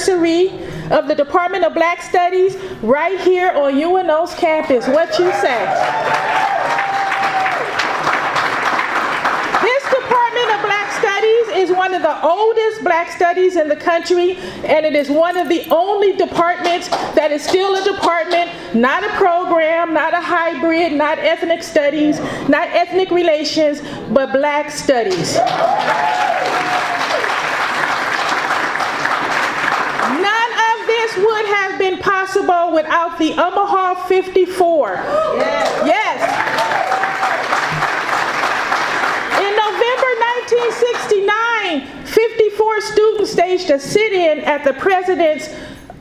anniversary of the Department of Black Studies right here on UNO's campus. What you say? This Department of Black Studies is one of the oldest black studies in the country, and it is one of the only departments that is still a department, not a program, not a hybrid, not ethnic studies, not ethnic relations, but black studies. None of this would have been possible without the Omaha 54. Yes. In November 1969, 54 students staged a sit-in at the president's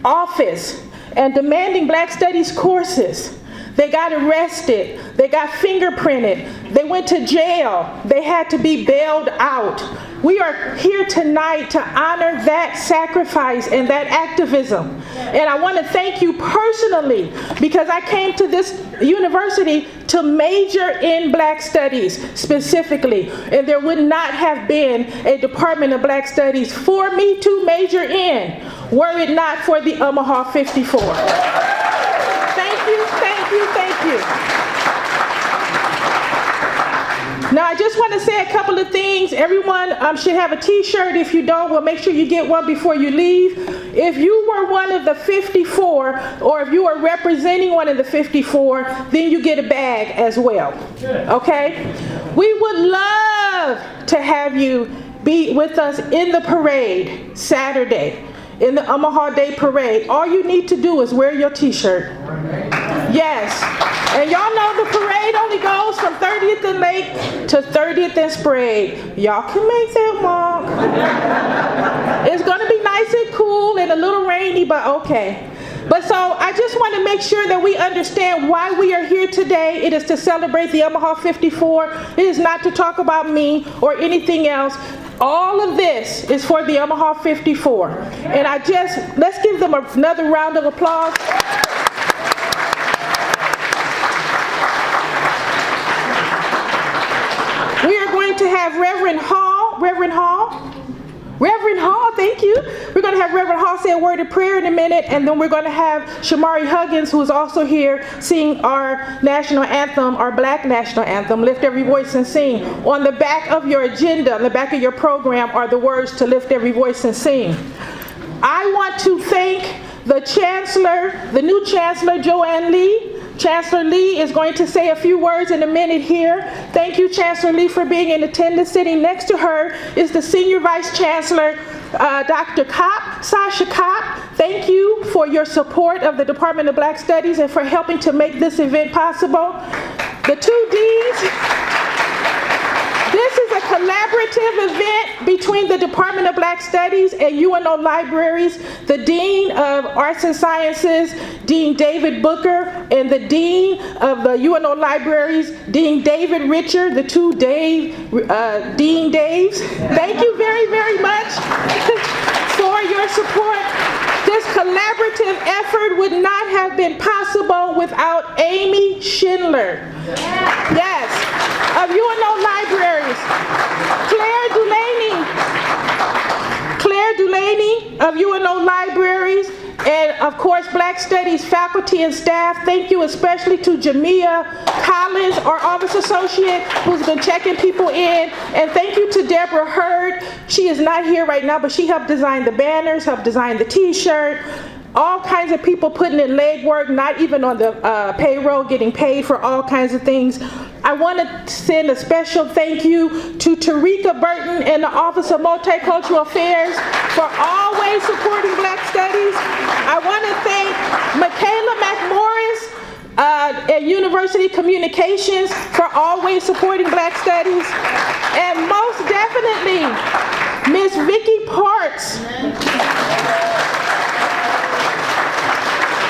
office and demanding black studies courses. They got arrested. They got fingerprinted. They went to jail. They had to be bailed out. We are here tonight to honor that sacrifice and that activism. And I want to thank you personally, because I came to this university to major in black studies specifically. And there would not have been a Department of Black Studies for me to major in were it not for the Omaha 54. Thank you, thank you, thank you. Now, I just want to say a couple of things. Everyone should have a t-shirt. If you don't, we'll make sure you get one before you leave. If you were one of the 54, or if you are representing one of the 54, then you get a bag as well. Okay? We would love to have you be with us in the parade Saturday, in the Omaha Day Parade. All you need to do is wear your t-shirt. Yes. And y'all know the parade only goes from 30th and Lake to 30th and Sprague. Y'all can make that walk. It's going to be nice and cool and a little rainy, but okay. But so I just want to make sure that we understand why we are here today. It is to celebrate the Omaha 54. It is not to talk about me or anything else. All of this is for the Omaha 54. And let's give them another round of applause. We are going to have Reverend Hall, thank you. We're going to have Reverend Hall say a word of prayer in a minute, and then we're going to have Shamari Huggins, who is also here, sing our national anthem, our black national anthem, Lift Every Voice and Sing. On the back of your agenda, on the back of your program, are the words to lift every voice and sing. I want to thank the Chancellor, the new Chancellor, Joanne Lee. Chancellor Lee is going to say a few words in a minute here. Thank you, Chancellor Lee, for being in attendance. Sitting next to her is the Senior Vice Chancellor, Dr. Kopp, Sasha Kopp. Thank you for your support of the Department of Black Studies and for helping to make this event possible. The two deans. This is a collaborative event between the Department of Black Studies and UNO Libraries. The Dean of Arts and Sciences, Dean David Booker, and the Dean of the UNO Libraries, Dean David Richard, the two Dean Daves. Thank you very, very much for your support. This collaborative effort would not have been possible without Amy Schindler. Yes, of UNO Libraries. Claire Dulaney of UNO Libraries, and of course Black Studies faculty and staff. Thank you especially to Jamia Collins, our office associate, who's been checking people in. And thank you to Deborah Hurd. She is not here right now, but she helped design the banners, helped design the t-shirt. All kinds of people putting in legwork, not even on the payroll, getting paid for all kinds of things. I want to send a special thank you to Tarika Burton and the Office of Multicultural Affairs for always supporting Black Studies. I want to thank Michaela McMorris at University Communications for always supporting Black Studies. And most definitely, Miss Vicki Parks.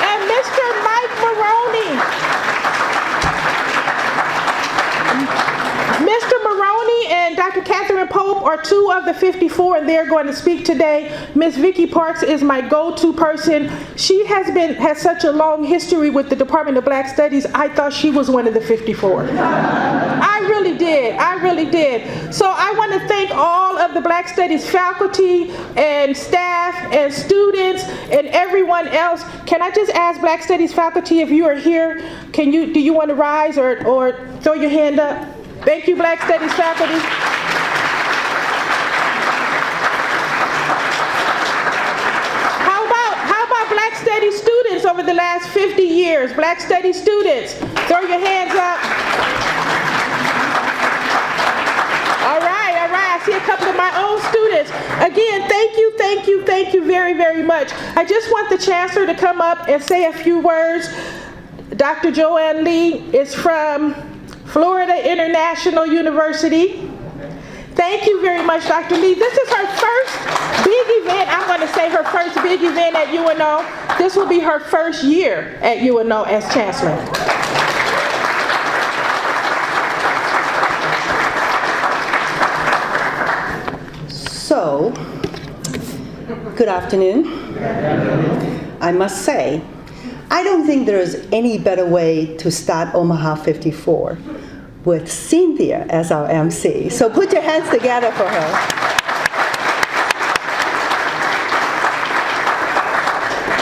And Mr. Mike Maroney. Mr. Maroney and Dr. Catherine Pope are two of the 54, and they're going to speak today. Miss Vicki Parks is my go-to person. She has such a long history with the Department of Black Studies. I thought she was one of the 54. I really did. So I want to thank all of the Black Studies faculty and staff and students And everyone else, can I just ask Black Studies faculty, if you are here, do you want to rise or throw your hand up? Thank you, Black Studies faculty. How about Black Studies students over the last 50 years? Black Studies students, throw your hands up. All right. I see a couple of my own students. Again, thank you very, very much. I just want the Chancellor to come up and say a few words. Dr. Joanne Lee is from Florida International University. Thank you very much, Dr. Lee. This is her first big event. I'm going to say her first big event at UNO. This will be her first year at UNO as Chancellor. So, good afternoon. I must say, I don't think there is any better way to start Omaha 54 with Cynthia as our MC. So put your hands together for her.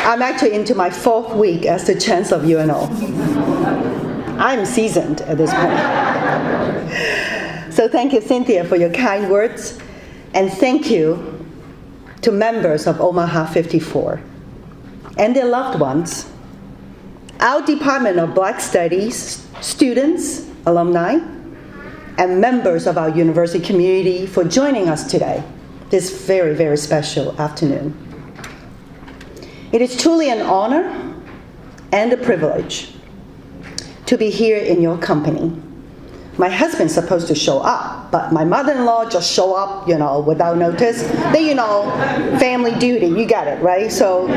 I'm actually into my 4th week as the Chancellor of UNO. I'm seasoned at this point. So thank you, Cynthia, for your kind words. And thank you to members of Omaha 54 and their loved ones, our Department of Black Studies, students, alumni, and members of our university community for joining us today, this very, very special afternoon. It is truly an honor and a privilege to be here in your company. My husband's supposed to show up, but my mother-in-law just show up, without notice. Then, family duty, you got it, right? So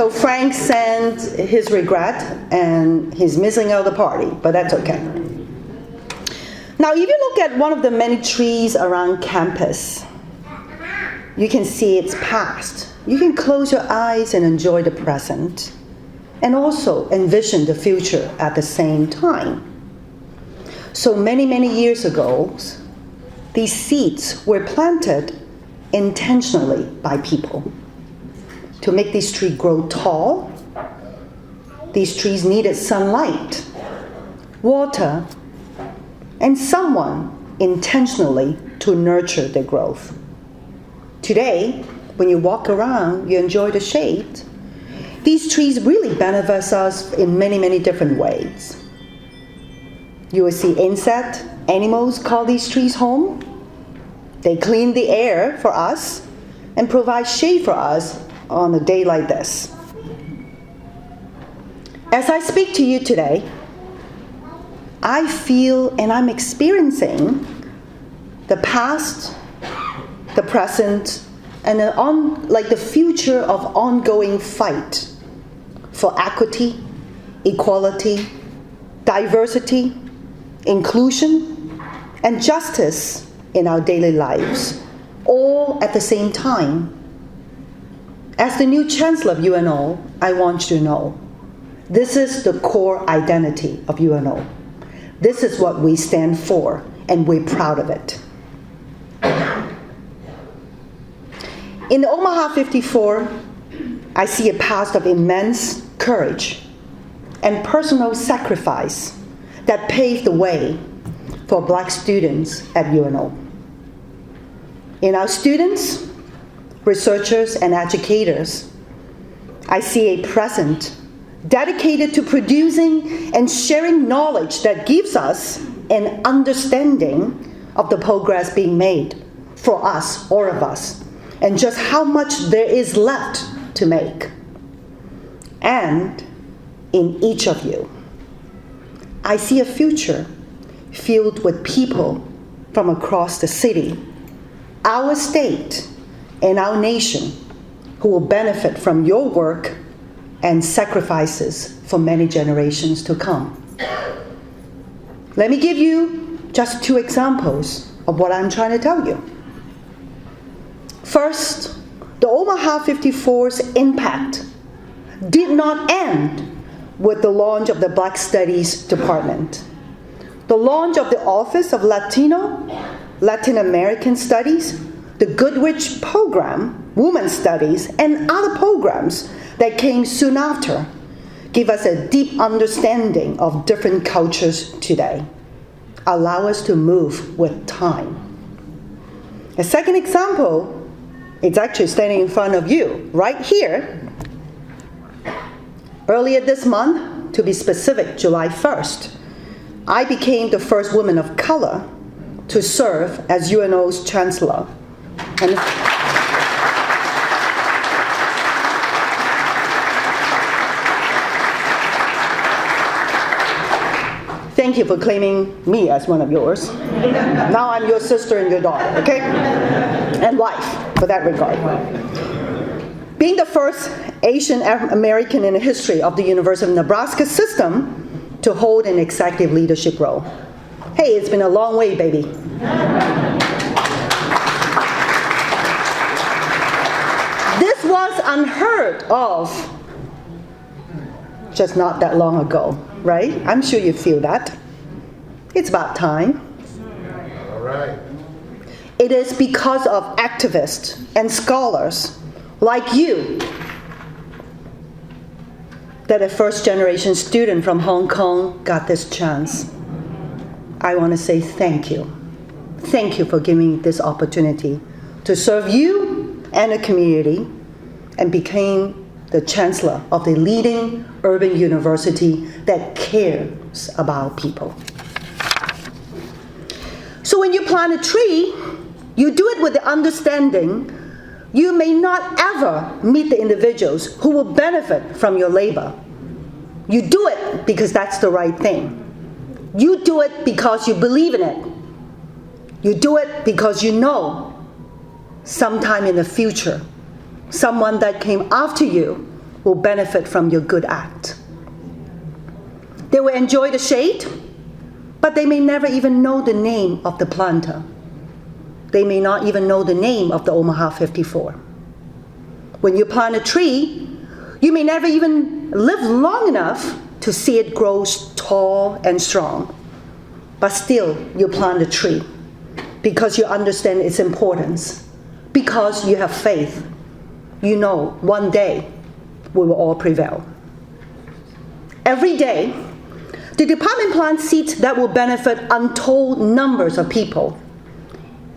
Frank sent his regret, and he's missing out the party, but that's okay. Now, if you look at one of the many trees around campus, you can see its past. You can close your eyes and enjoy the present, and also envision the future at the same time. So many, many years ago, these seeds were planted intentionally by people. To make these trees grow tall, these trees needed sunlight, water, and someone intentionally to nurture their growth. Today, when you walk around, you enjoy the shade. These trees really benefit us in many, many different ways. You will see animals call these trees home. They clean the air for us and provide shade for us on a day like this. As I speak to you today, I feel and I'm experiencing the past, the present, and the future of ongoing fight for equity, equality, diversity, inclusion, and justice in our daily lives, all at the same time. As the new Chancellor of UNO, I want you to know, this is the core identity of UNO. This is what we stand for, and we're proud of it. In the Omaha 54, I see a past of immense courage and personal sacrifice that paved the way for Black students at UNO. In our students, researchers, and educators, I see a present dedicated to producing and sharing knowledge that gives us an understanding of the progress being made for us, all of us, and just how much there is left to make. And in each of you, I see a future filled with people from across the city, our state, and our nation who will benefit from your work and sacrifices for many generations to come. Let me give you just 2 examples of what I'm trying to tell you. First, the Omaha 54's impact did not end with the launch of the Black Studies Department. The launch of the Office of Latin American Studies, the Goodrich Program, Women's Studies, and other programs that came soon after give us a deep understanding of different cultures today, allow us to move with time. A second example, it's actually standing in front of you, right here. Earlier this month, to be specific, July 1st, I became the first woman of color to serve as UNO's chancellor. And thank you for claiming me as one of yours. Now I'm your sister and your daughter, okay? And wife, for that regard. Being the first Asian American in the history of the University of Nebraska system to hold an executive leadership role. Hey, it's been a long way, baby. This was unheard of just not that long ago, right? I'm sure you feel that. It's about time. All right. It is because of activists and scholars like you that a first-generation student from Hong Kong got this chance. I want to say thank you. Thank you for giving me this opportunity to serve you and the community and became the chancellor of the leading urban university that cares about people. So when you plant a tree, you do it with the understanding you may not ever meet the individuals who will benefit from your labor. You do it because that's the right thing. You do it because you believe in it. You do it because you know sometime in the future, someone that came after you will benefit from your good act. They will enjoy the shade, but they may never even know the name of the planter. They may not even know the name of the Omaha 54. When you plant a tree, you may never even live long enough to see it grow tall and strong. But still, you plant a tree because you understand its importance, because you have faith. You know one day we will all prevail. Every day, the department plants seeds that will benefit untold numbers of people.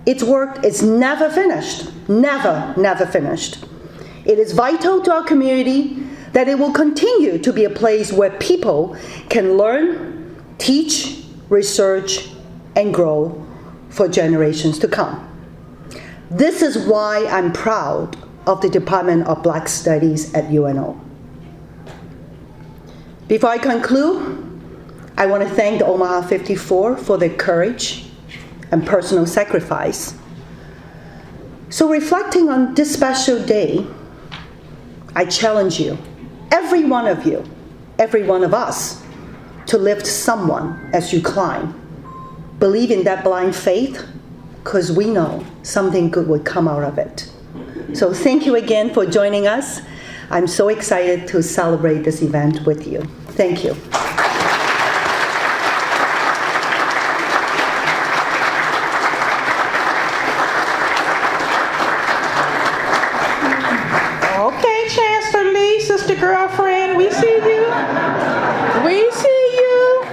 Its work is never finished, never finished. It is vital to our community that it will continue to be a place where people can learn, teach, research, and grow for generations to come. This is why I'm proud of the Department of Black Studies at UNO. Before I conclude, I want to thank the Omaha 54 for their courage and personal sacrifice. So reflecting on this special day, I challenge you, every one of you, every one of us, to lift someone as you climb. Believe in that blind faith, because we know something good will come out of it. So thank you again for joining us. I'm so excited to celebrate this event with you. Thank you. Sister girlfriend, we see you. We see you.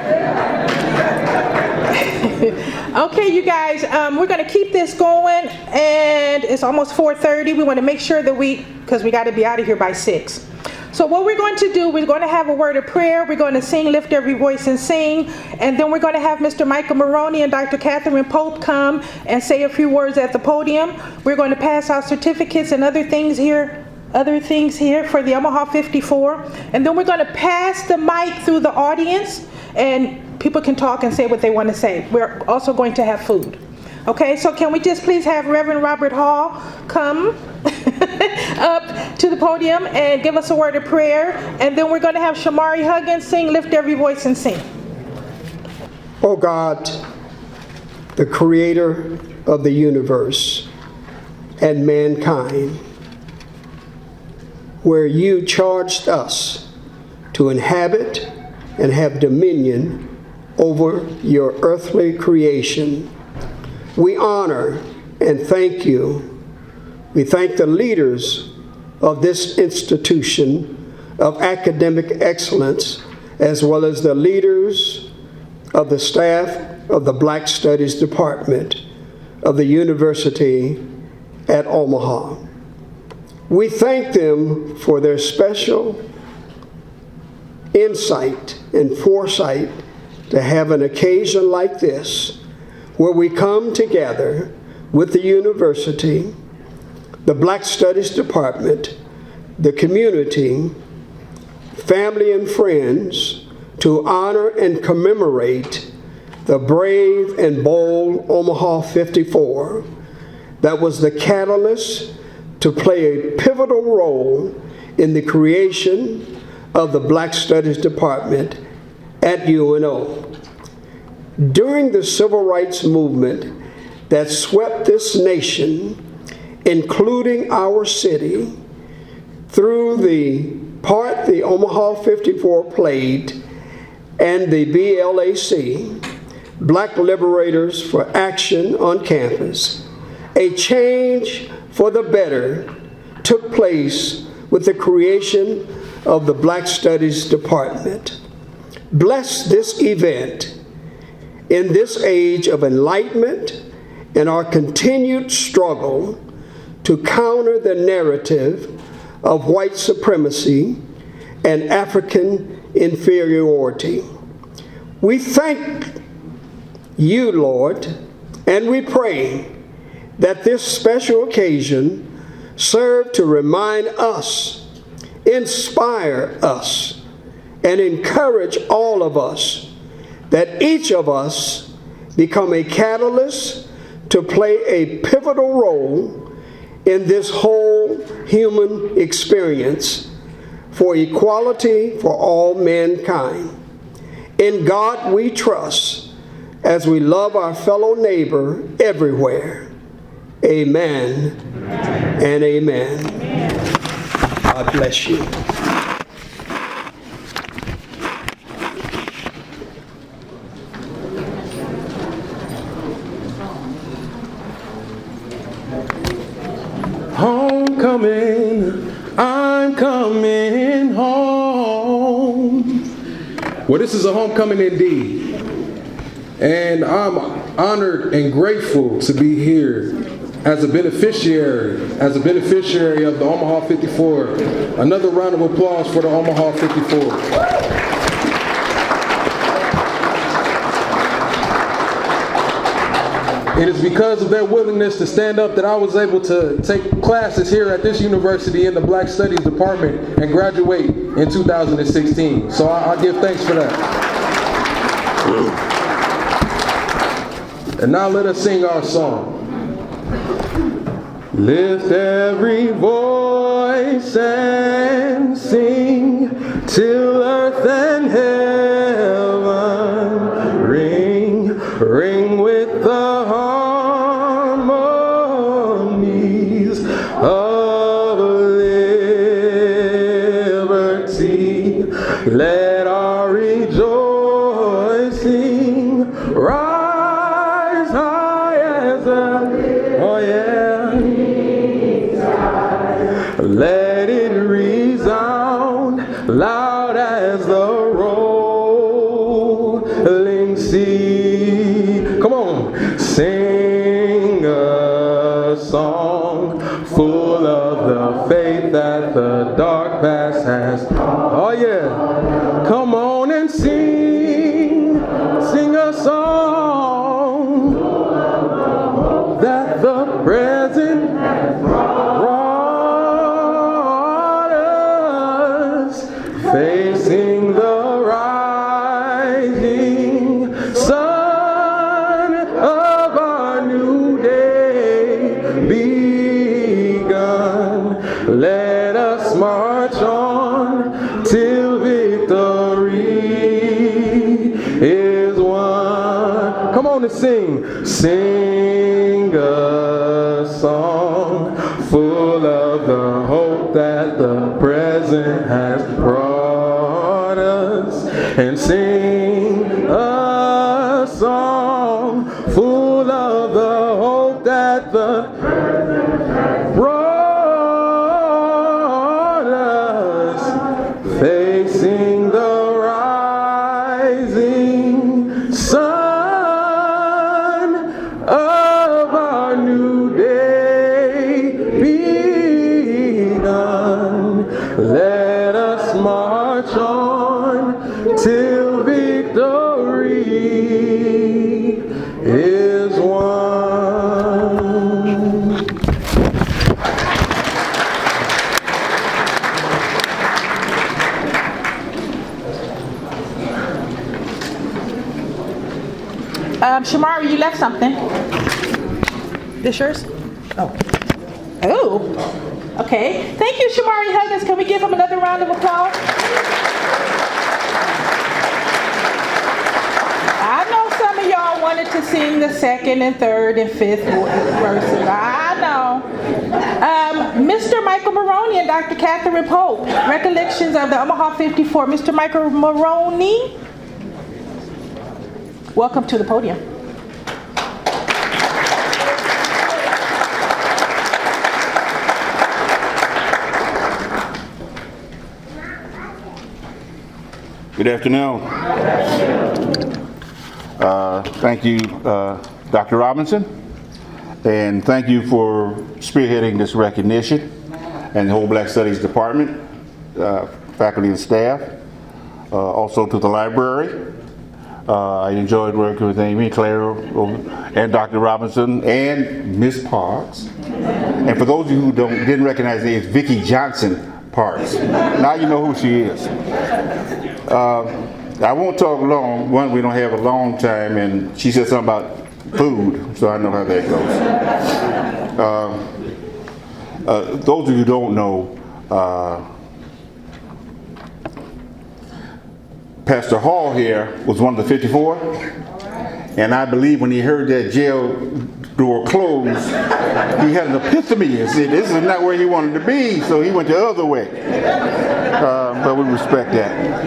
Okay, you guys, we're going to keep this going, and it's almost 4:30. We want to make sure that because we got to be out of here by 6. So what we're going to do, we're going to have a word of prayer. We're going to sing, lift every voice and sing. And then we're going to have Mr. Michael Maroney and Dr. Catherine Pope come and say a few words at the podium. We're going to pass out certificates and other things here for the Omaha 54. And then we're going to pass the mic through the audience, and people can talk and say what they want to say. We're also going to have food. Okay, so can we just please have Reverend Robert Hall come up to the podium and give us a word of prayer, and then we're going to have Shamari Huggins sing, Lift Every Voice and Sing. Oh God, the creator of the universe and mankind, where you charged us to inhabit and have dominion over your earthly creation, we honor and thank you. We thank the leaders of this institution of academic excellence, as well as the leaders of the staff of the Black Studies Department of the University at Omaha. We thank them for their special insight and foresight to have an occasion like this, where we come together with the university, the Black Studies Department, the community, family and friends, to honor and commemorate the brave and bold Omaha 54 that was the catalyst to play a pivotal role in the creation of the Black Studies Department at UNO. During the civil rights movement that swept this nation, including our city, through the part the Omaha 54 played and the BLAC, Black Liberators for Action on Campus, a change for the better took place with the creation of the Black Studies Department. Bless this event in this age of enlightenment and our continued struggle to counter the narrative of white supremacy and African inferiority. We thank you, Lord, and we pray that this special occasion serve to remind us, inspire us, and encourage all of us that each of us become a catalyst to play a pivotal role in this whole human experience for equality for all mankind. In God we trust as we love our fellow neighbor everywhere. Amen, and amen. God bless you. Homecoming, I'm coming home. Well, this is a homecoming indeed. And I'm honored and grateful to be here as a beneficiary of the Omaha 54. Another round of applause for the Omaha 54. It is because of their willingness to stand up that I was able to take classes here at this university in the Black Studies Department and graduate in 2016. So I give thanks for that. And now let us sing our song. Lift every voice and sing till earth and heaven ring, ring with the harmonies of liberty. Let our rejoicing rise high as a, oh yeah. Let it resound loud as the rolling sea. Come on. Sing a song full of the faith that the dark past has. Oh yeah. Come on and sing. Sing a song that the present has brought us, facing the rising sun of our new day begun. Let us march on till victory is won. Come on and sing. Sing a song full of the hope that the present has brought us. And sing a song full of the hope that the present has brought march on till victory is won. Shamari, you left something. This yours? Oh. Oh. Okay. Thank you, Shamari Huggins. Can we give him another round of applause? I know some of y'all wanted to sing the second and third and fifth verses. I know. Mr. Michael Maroney and Dr. Catherine Pope, Recollections of the Omaha 54. Mr. Michael Maroney, welcome to the podium. Good afternoon. Thank you, Dr. Robinson, and thank you for spearheading this recognition, and the whole Black Studies Department, faculty and staff, also to the library. I enjoyed working with Amy, Claire, and Dr. Robinson, and Miss Parks. And for those of you who didn't recognize the name, it's Vicki Parks. Now you know who she is. I won't talk long. One, we don't have a long time, and she said something about food, so I know how that goes. Those of you who don't know, Pastor Hall here was one of the 54, and I believe when he heard that jail door closed, he had an epiphany and said, this is not where he wanted to be, so he went the other way. But we respect that.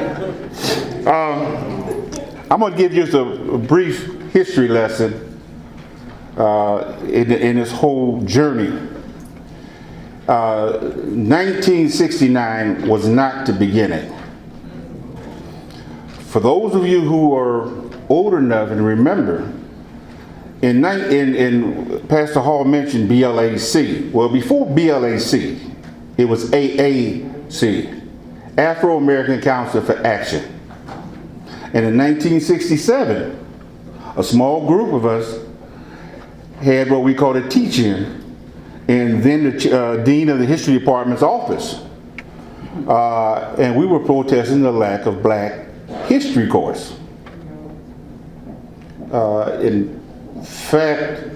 I'm going to give you just a brief history lesson in this whole journey. 1969 was not the beginning. For those of you who are old enough and remember, in Pastor Hall mentioned BLAC. Well, before BLAC, it was AAC, Afro-American Council for Action. And in 1967, a small group of us had what we called a teach-in, and then the dean of the history department's office. And we were protesting the lack of black history course. In fact,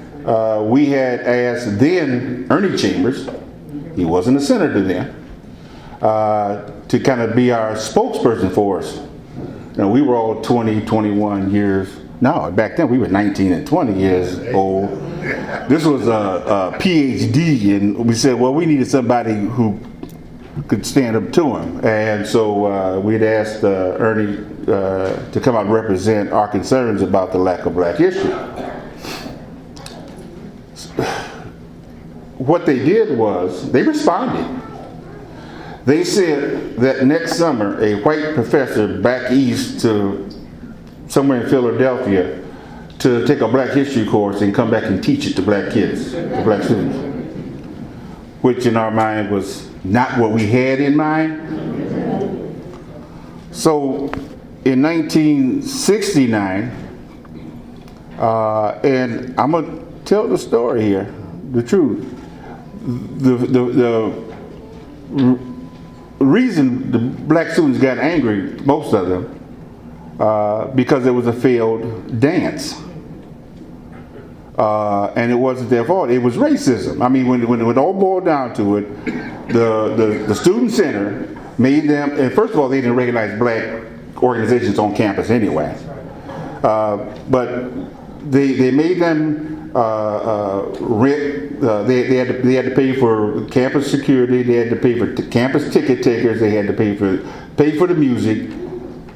we had asked then Ernie Chambers, he wasn't a senator then, to kind of be our spokesperson for us. You know, we were all 20, 21 years. No, back then we were 19 and 20 years old. This was a PhD, and we said, well, we needed somebody who could stand up to him. And so we'd asked Ernie to come out and represent our concerns about the lack of black history. What they did was, they responded. They said that next summer, a white professor back east to somewhere in Philadelphia to take a black history course and come back and teach it to black kids, to black students, which in our mind was not what we had in mind. So in 1969, and I'm going to tell the story here, the truth. The reason the black students got angry, most of them, because it was a failed dance. And it wasn't their fault. It was racism. I mean, when it all boiled down to it, the student center made them, and first of all, they didn't recognize black organizations on campus anyway. But they made them rent. They had to pay for campus security. They had to pay for campus ticket takers. They had to pay for the music,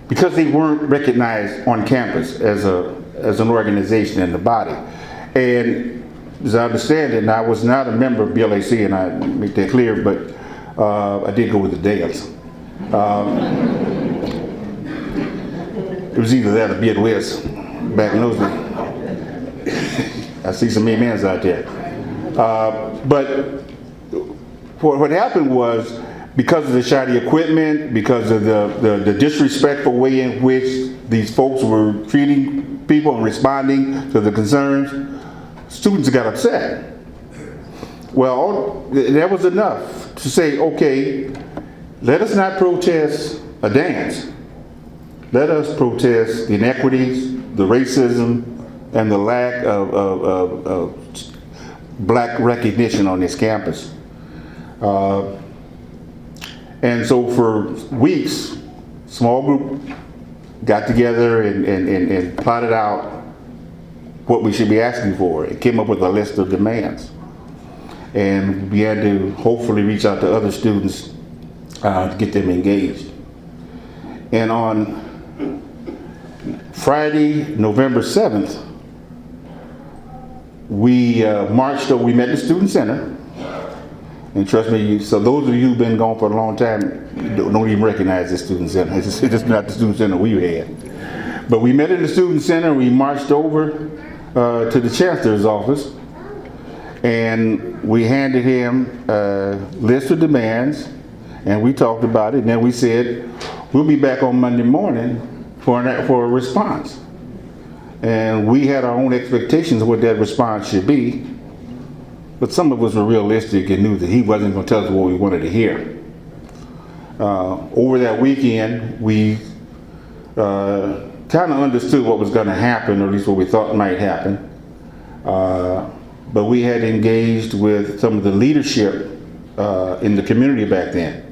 because they weren't recognized on campus as an organization in the body. And as I understand it, and I was not a member of BLAC, and I make that clear, but I did go with the dance. It was either that or be at West back in those days. I see some amens out there. But what happened was, because of the shoddy equipment, because of the disrespectful way in which these folks were treating people and responding to the concerns, students got upset. Well, that was enough to say, okay, let us not protest a dance. Let us protest the inequities, the racism, and the lack of black recognition on this campus. And so for weeks, small group got together and plotted out what we should be asking for. It came up with a list of demands. And we had to hopefully reach out to other students to get them engaged. And on Friday, November 7th, we marched over, we met the Student Center. And trust me, so those of you who've been gone for a long time don't even recognize the Student Center. It's just not the Student Center we had. But we met in the Student Center, we marched over to the Chancellor's office, and we handed him a list of demands, and we talked about it, and then we said, we'll be back on Monday morning for a response. And we had our own expectations of what that response should be, but some of us were realistic and knew that he wasn't going to tell us what we wanted to hear. Over that weekend, we kind of understood what was going to happen, or at least what we thought might happen. But we had engaged with some of the leadership in the community back then,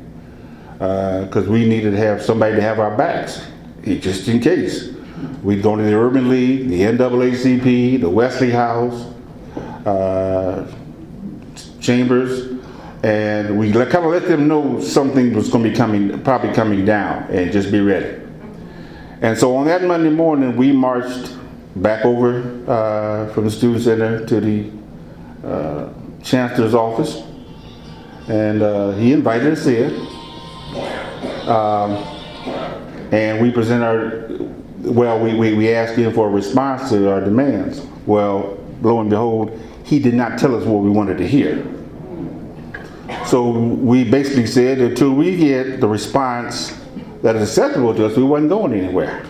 because we needed to have somebody to have our backs, just in case. We'd go to the Urban League, the NAACP, the Wesley House, Chambers, and we kind of let them know something was going to be probably coming down, and just be ready. And so on that Monday morning, we marched back over from the Student Center to the Chancellor's office, and he invited us in, and we we asked him for a response to our demands. Well, lo and behold, he did not tell us what we wanted to hear. So we basically said until we get the response that is acceptable to us, we wasn't going anywhere.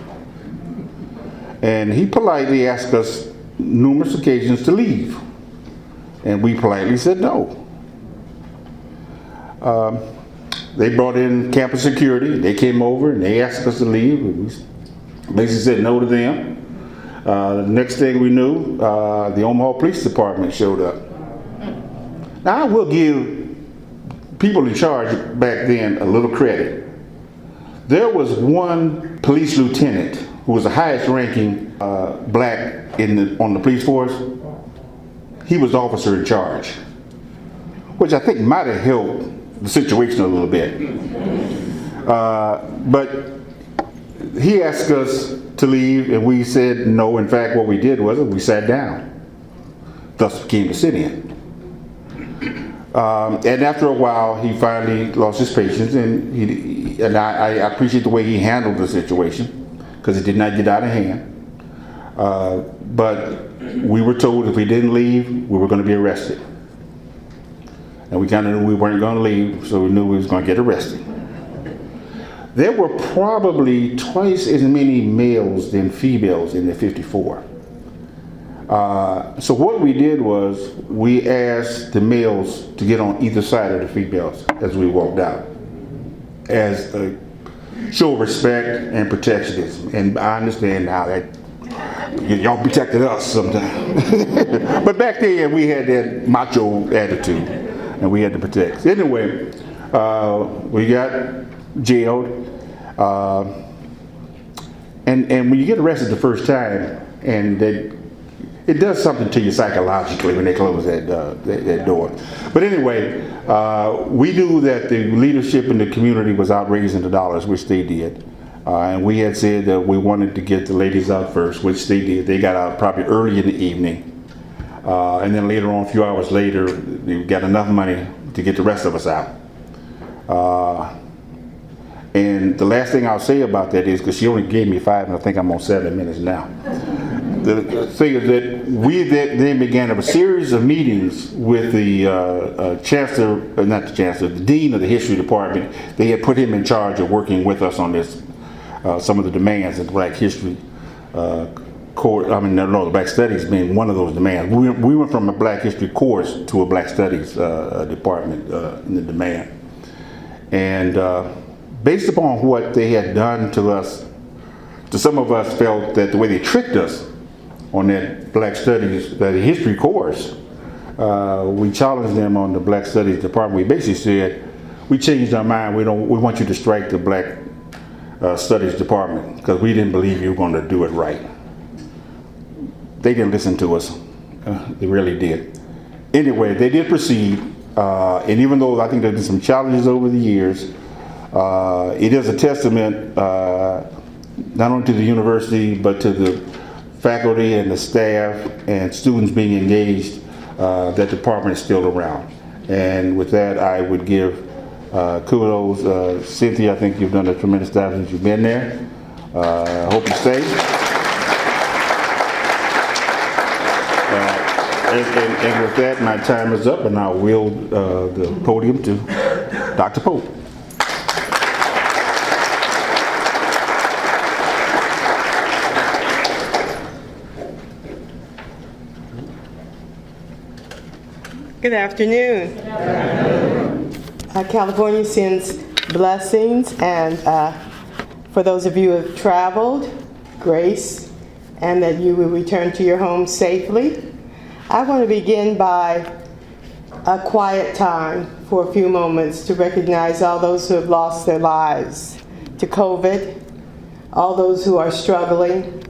And he politely asked us numerous occasions to leave. And we politely said no. They brought in campus security. They came over and they asked us to leave. We basically said no to them. The next thing we knew, the Omaha Police Department showed up. Now, I will give people in charge back then a little credit. There was one police lieutenant who was the highest ranking black on the police force. He was the officer in charge, which I think might have helped the situation a little bit. But he asked us to leave, and we said no. In fact, what we did was we sat down. Thus became the sit-in. And after a while, he finally lost his patience, and I appreciate the way he handled the situation, because it did not get out of hand. But we were told if we didn't leave, we were going to be arrested. And we kind of knew we weren't going to leave, so we knew we was going to get arrested. There were probably twice as many males than females in the 54. So what we did was we asked the males to get on either side of the females as we walked out, as a show of respect and protectionism. And I understand now that y'all protected us sometimes. But back then we had that macho attitude and we had to protect. Anyway, we got jailed. And when you get arrested the first time, and it does something to you psychologically when they close that door. But anyway, we knew that the leadership in the community was out raising the dollars, which they did. And we had said that we wanted to get the ladies out first, which they did. They got out probably early in the evening. And then later on, a few hours later, they got enough money to get the rest of us out. And the last thing I'll say about that is, because she only gave me 5, and I think I'm on 7 minutes now. the thing is that we then began a series of meetings with the chancellor, not the chancellor, the dean of the history department. They had put him in charge of working with us on this, some of the demands of the Black history course. The Black Studies being one of those demands. We went from a Black history course to a Black Studies department in the demand. And based upon what they had done to us, some of us felt that the way they tricked us on that Black Studies, that history course, we challenged them on the Black Studies department. We basically said, we changed our mind. We want you to strike the Black Studies department because we didn't believe you were going to do it right. They didn't listen to us. They really did. Anyway, they did proceed, and even though I think there's been some challenges over the years, it is a testament not only to the university, but to the faculty and the staff and students being engaged, that department is still around. And with that, I would give kudos. Cynthia, I think you've done a tremendous job since you've been there. I hope you stay. And with that, my time is up, and I'll wield the podium to Dr. Pope. Good afternoon. California sends blessings, and for those of you who have traveled, grace, and that you will return to your home safely. I want to begin by a quiet time for a few moments to recognize all those who have lost their lives to COVID, all those who are struggling,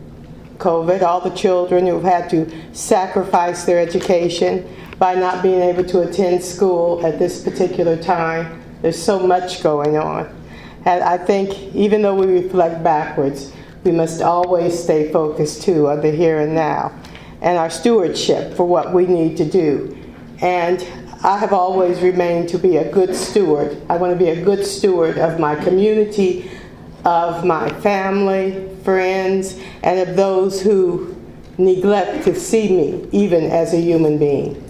COVID, all the children who have had to sacrifice their education by not being able to attend school at this particular time. There's so much going on. And I think even though we reflect backwards, we must always stay focused too on the here and now and our stewardship for what we need to do. And I have always remained to be a good steward. I want to be a good steward of my community, of my family, friends, and of those who neglect to see me even as a human being.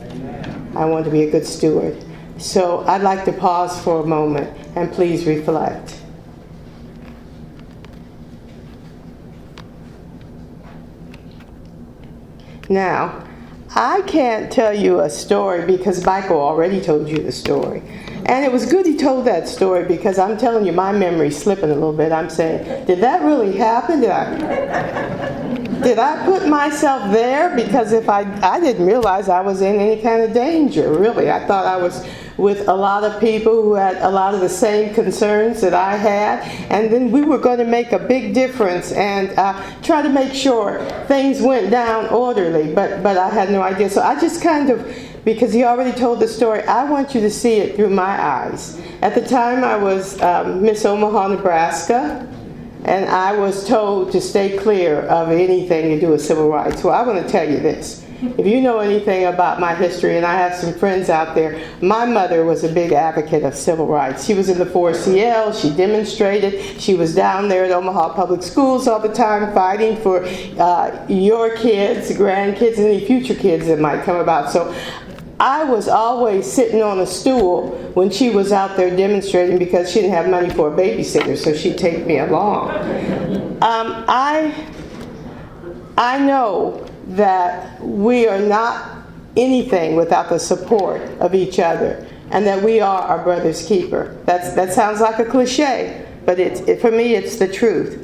I want to be a good steward. So I'd like to pause for a moment and please reflect. Now, I can't tell you a story because Michael already told you the story. And it was good he told that story because I'm telling you, my memory's slipping a little bit. I'm saying, did that really happen? Did I put myself there? Because if I didn't realize I was in any kind of danger, really. I thought I was with a lot of people who had a lot of the same concerns that I had, and then we were going to make a big difference and try to make sure things went down orderly, but I had no idea. So I just kind of, because he already told the story, I want you to see it through my eyes. At the time I was Miss Omaha, Nebraska, and I was told to stay clear of anything to do with civil rights. Well, I want to tell you this. If you know anything about my history, and I have some friends out there, my mother was a big advocate of civil rights. She was in the 4CL, she demonstrated, she was down there at Omaha Public Schools all the time fighting for your kids, grandkids, and any future kids that might come about. So I was always sitting on a stool when she was out there demonstrating because she didn't have money for a babysitter, so she'd take me along. I know that we are not anything without the support of each other, and that we are our brother's keeper. That sounds like a cliche, but for me it's the truth.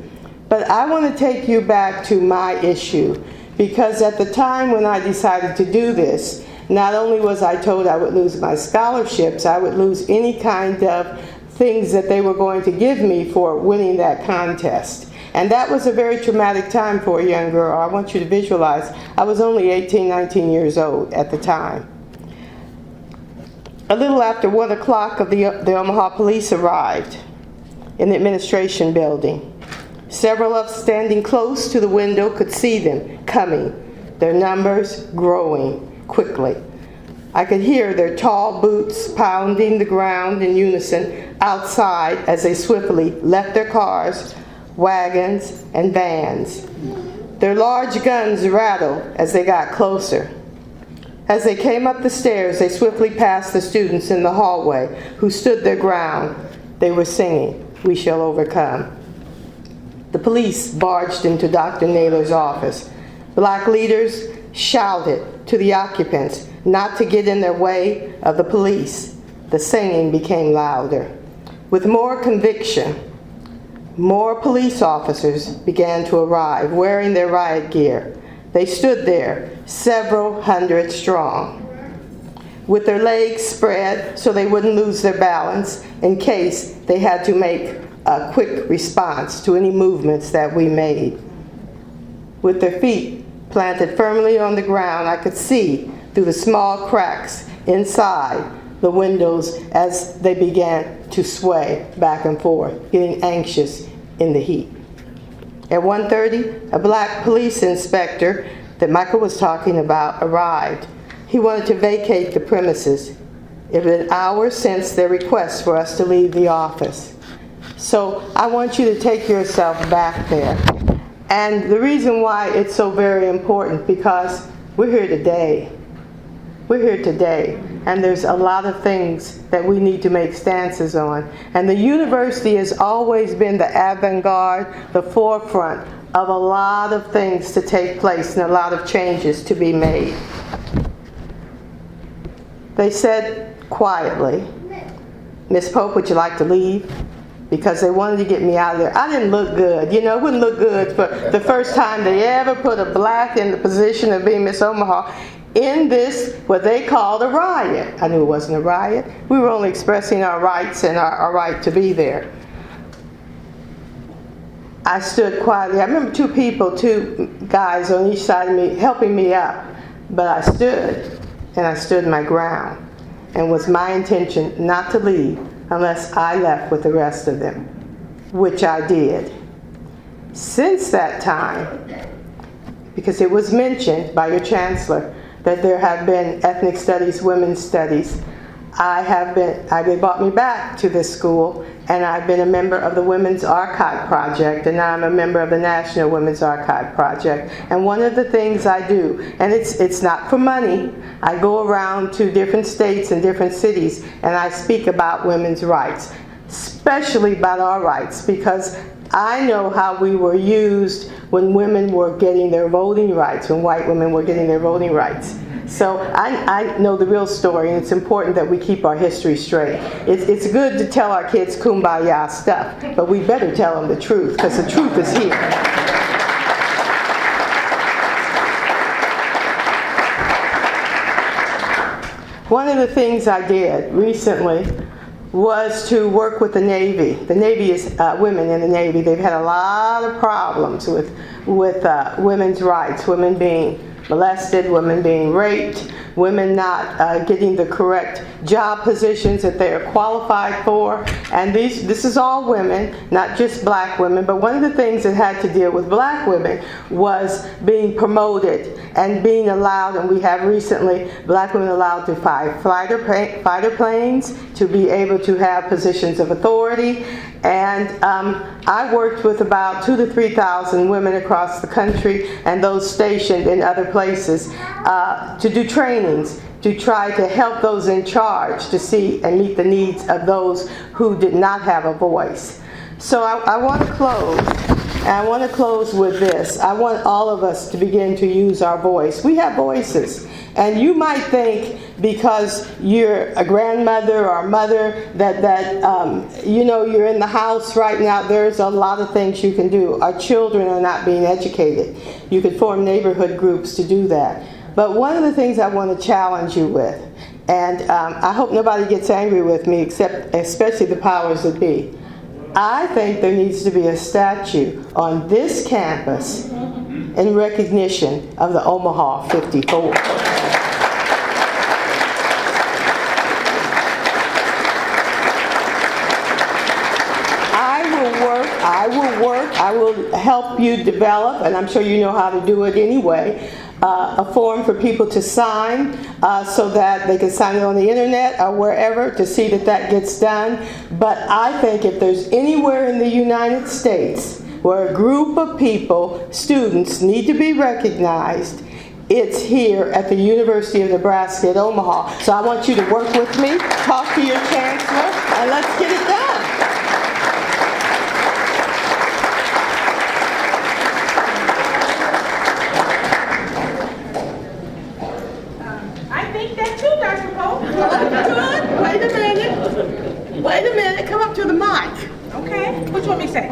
But I want to take you back to my issue, because at the time when I decided to do this, not only was I told I would lose my scholarships, I would lose any kind of things that they were going to give me for winning that contest. And that was a very traumatic time for a young girl. I want you to visualize, I was only 18, 19 years old at the time. A little after 1 o'clock, the Omaha police arrived in the administration building. Several of us standing close to the window could see them coming, their numbers growing quickly. I could hear their tall boots pounding the ground in unison outside as they swiftly left their cars, wagons, and vans. Their large guns rattled as they got closer. As they came up the stairs, they swiftly passed the students in the hallway who stood their ground. They were singing, "We Shall Overcome." The police barged into Dr. Naylor's office. Black leaders shouted to the occupants not to get in their way of the police. The singing became louder. With more conviction, more police officers began to arrive, wearing their riot gear. They stood there, several hundred strong, with their legs spread so they wouldn't lose their balance in case they had to make a quick response to any movements that we made. With their feet planted firmly on the ground, I could see through the small cracks inside the windows as they began to sway back and forth, getting anxious in the heat. At 1:30, a black police inspector that Michael was talking about arrived. He wanted to vacate the premises. It was an hour since their request for us to leave the office. So I want you to take yourself back there. And the reason why it's so very important, because we're here today. We're here today, and there's a lot of things that we need to make stances on. And the university has always been the avant-garde, the forefront of a lot of things to take place and a lot of changes to be made. They said quietly, "Miss Pope, would you like to leave?" Because they wanted to get me out of there. I didn't look good. You know, it wouldn't look good for the first time they ever put a black in the position of being Miss Omaha in this, what they called a riot. I knew it wasn't a riot. We were only expressing our rights and our right to be there. I stood quietly. I remember two guys on each side of me helping me up. But I stood, and I stood my ground. And it was my intention not to leave unless I left with the rest of them, which I did. Since that time, because it was mentioned by your chancellor that there have been ethnic studies, women's studies, they brought me back to this school, and I've been a member of the Women's Archive Project, and now I'm a member of the National Women's Archive Project. And one of the things I do, and it's not for money, I go around to different states and different cities, and I speak about women's rights, especially about our rights, because I know how we were used when women were getting their voting rights, when white women were getting their voting rights. So I know the real story, and it's important that we keep our history straight. It's good to tell our kids kumbaya stuff, but we better tell them the truth, because the truth is here. One of the things I did recently was to work with the Navy. The Navy is women in the Navy. They've had a lot of problems with women's rights, women being molested, women being raped, women not getting the correct job positions that they are qualified for. And this is all women, not just black women. But one of the things that had to deal with black women was being promoted and being allowed, and we have recently black women allowed to fly fighter planes, to be able to have positions of authority. And I worked with about 2,000 to 3,000 women across the country and those stationed in other places to do trainings, to try to help those in charge to see and meet the needs of those who did not have a voice. So I want to close, and I want to close with this. I want all of us to begin to use our voice. We have voices. And you might think because you're a grandmother or a mother that you're in the house right now, there's a lot of things you can do. Our children are not being educated. You could form neighborhood groups to do that. But one of the things I want to challenge you with, and I hope nobody gets angry with me, especially the powers that be. I think there needs to be a statue on this campus in recognition of the Omaha 54. I will help you develop, and I'm sure you know how to do it anyway, a form for people to sign so that they can sign it on the internet or wherever to see that gets done. But I think if there's anywhere in the United States where a group of people, students, need to be recognized, it's here at the University of Nebraska at Omaha. So I want you to work with me, talk to your chancellor, and let's get it done. I think that too, Dr. Pope. Good. Wait a minute. Come up to the mic. Okay. What you want me to say?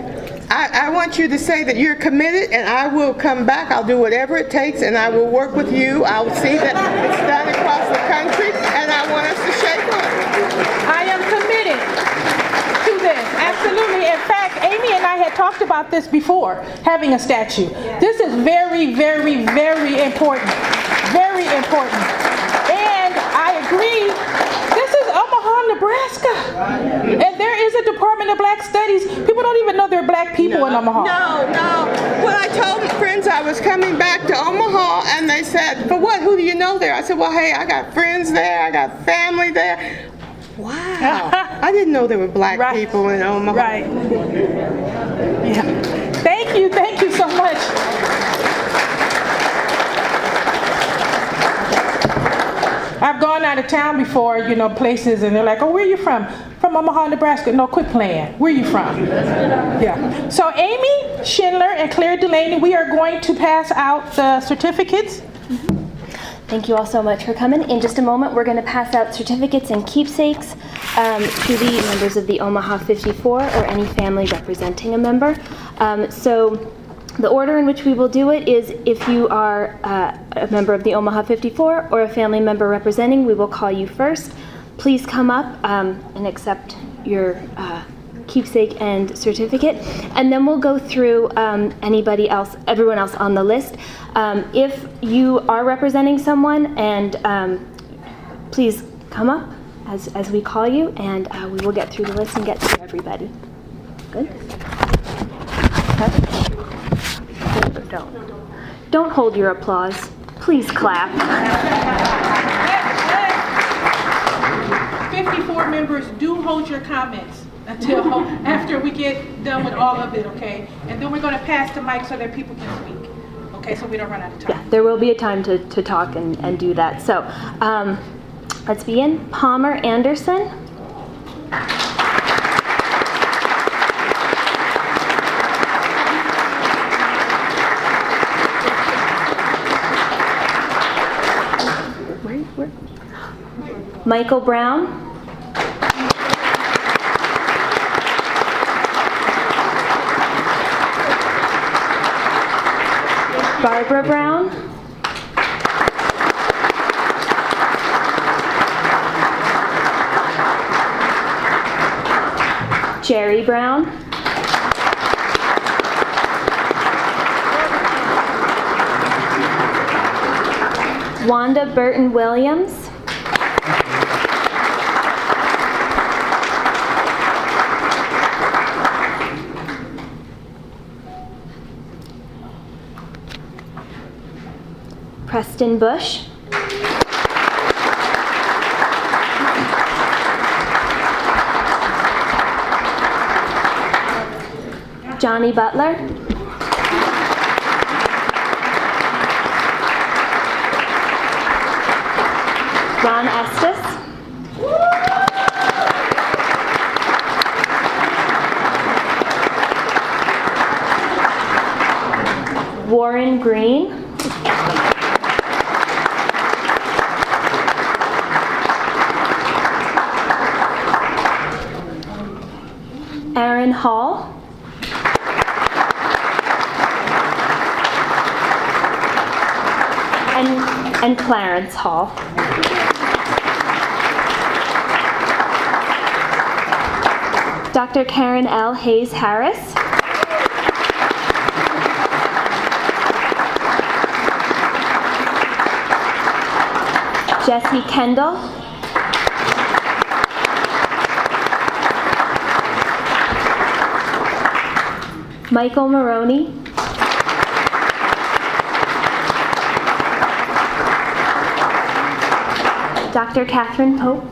I want you to say that you're committed, and I will come back. I'll do whatever it takes, and I will work with you. I'll see that it's done across the country, and I want us to shake hands. I am committed to this. Absolutely. In fact, Amy and I had talked about this before, having a statue. This is very, very, very important. Very important. And I agree. This is Omaha, Nebraska. And there is a Department of Black Studies. People don't even know there are black people in Omaha. No. When I told friends I was coming back to Omaha, and they said, "For what? Who do you know there?" I said, "Well, hey, I got friends there. I got family there." Wow. I didn't know there were black people in Omaha. Right. Yeah. Thank you so much. I've gone out of town before, places, and they're like, "Oh, where are you from?" "From Omaha, Nebraska." "No, quit playing. Where are you from?" Yeah. So Amy Schindler and Claire Delaney, we are going to pass out the certificates. Thank you all so much for coming. In just a moment, we're going to pass out certificates and keepsakes to the members of the Omaha 54 or any family representing a member. So the order in which we will do it is, if you are a member of the Omaha 54 or a family member representing, we will call you first. Please come up and accept your keepsake and certificate, and then we'll go through everyone else on the list. If you are representing someone, and please come up as we call you, and we will get through the list and get through everybody. Good? Don't hold your applause. Please clap. 54 members, do hold your comments until after we get done with all of it, okay? And then we're going to pass the mic so that people can speak, okay? So we don't run out of time. Yeah, there will be a time to talk and do that. So let's begin. Palmer Anderson. Where? Michael Brown. Barbara Brown. Jerry Brown. Wanda Burton Williams. Preston Bush. Johnny Butler. Ron Estes. Warren Green. Aaron Hall. And Clarence Hall. Dr. Karen L. Hayes Harris. Jesse Kendall. Michael Maroney. Dr. Catherine Pope.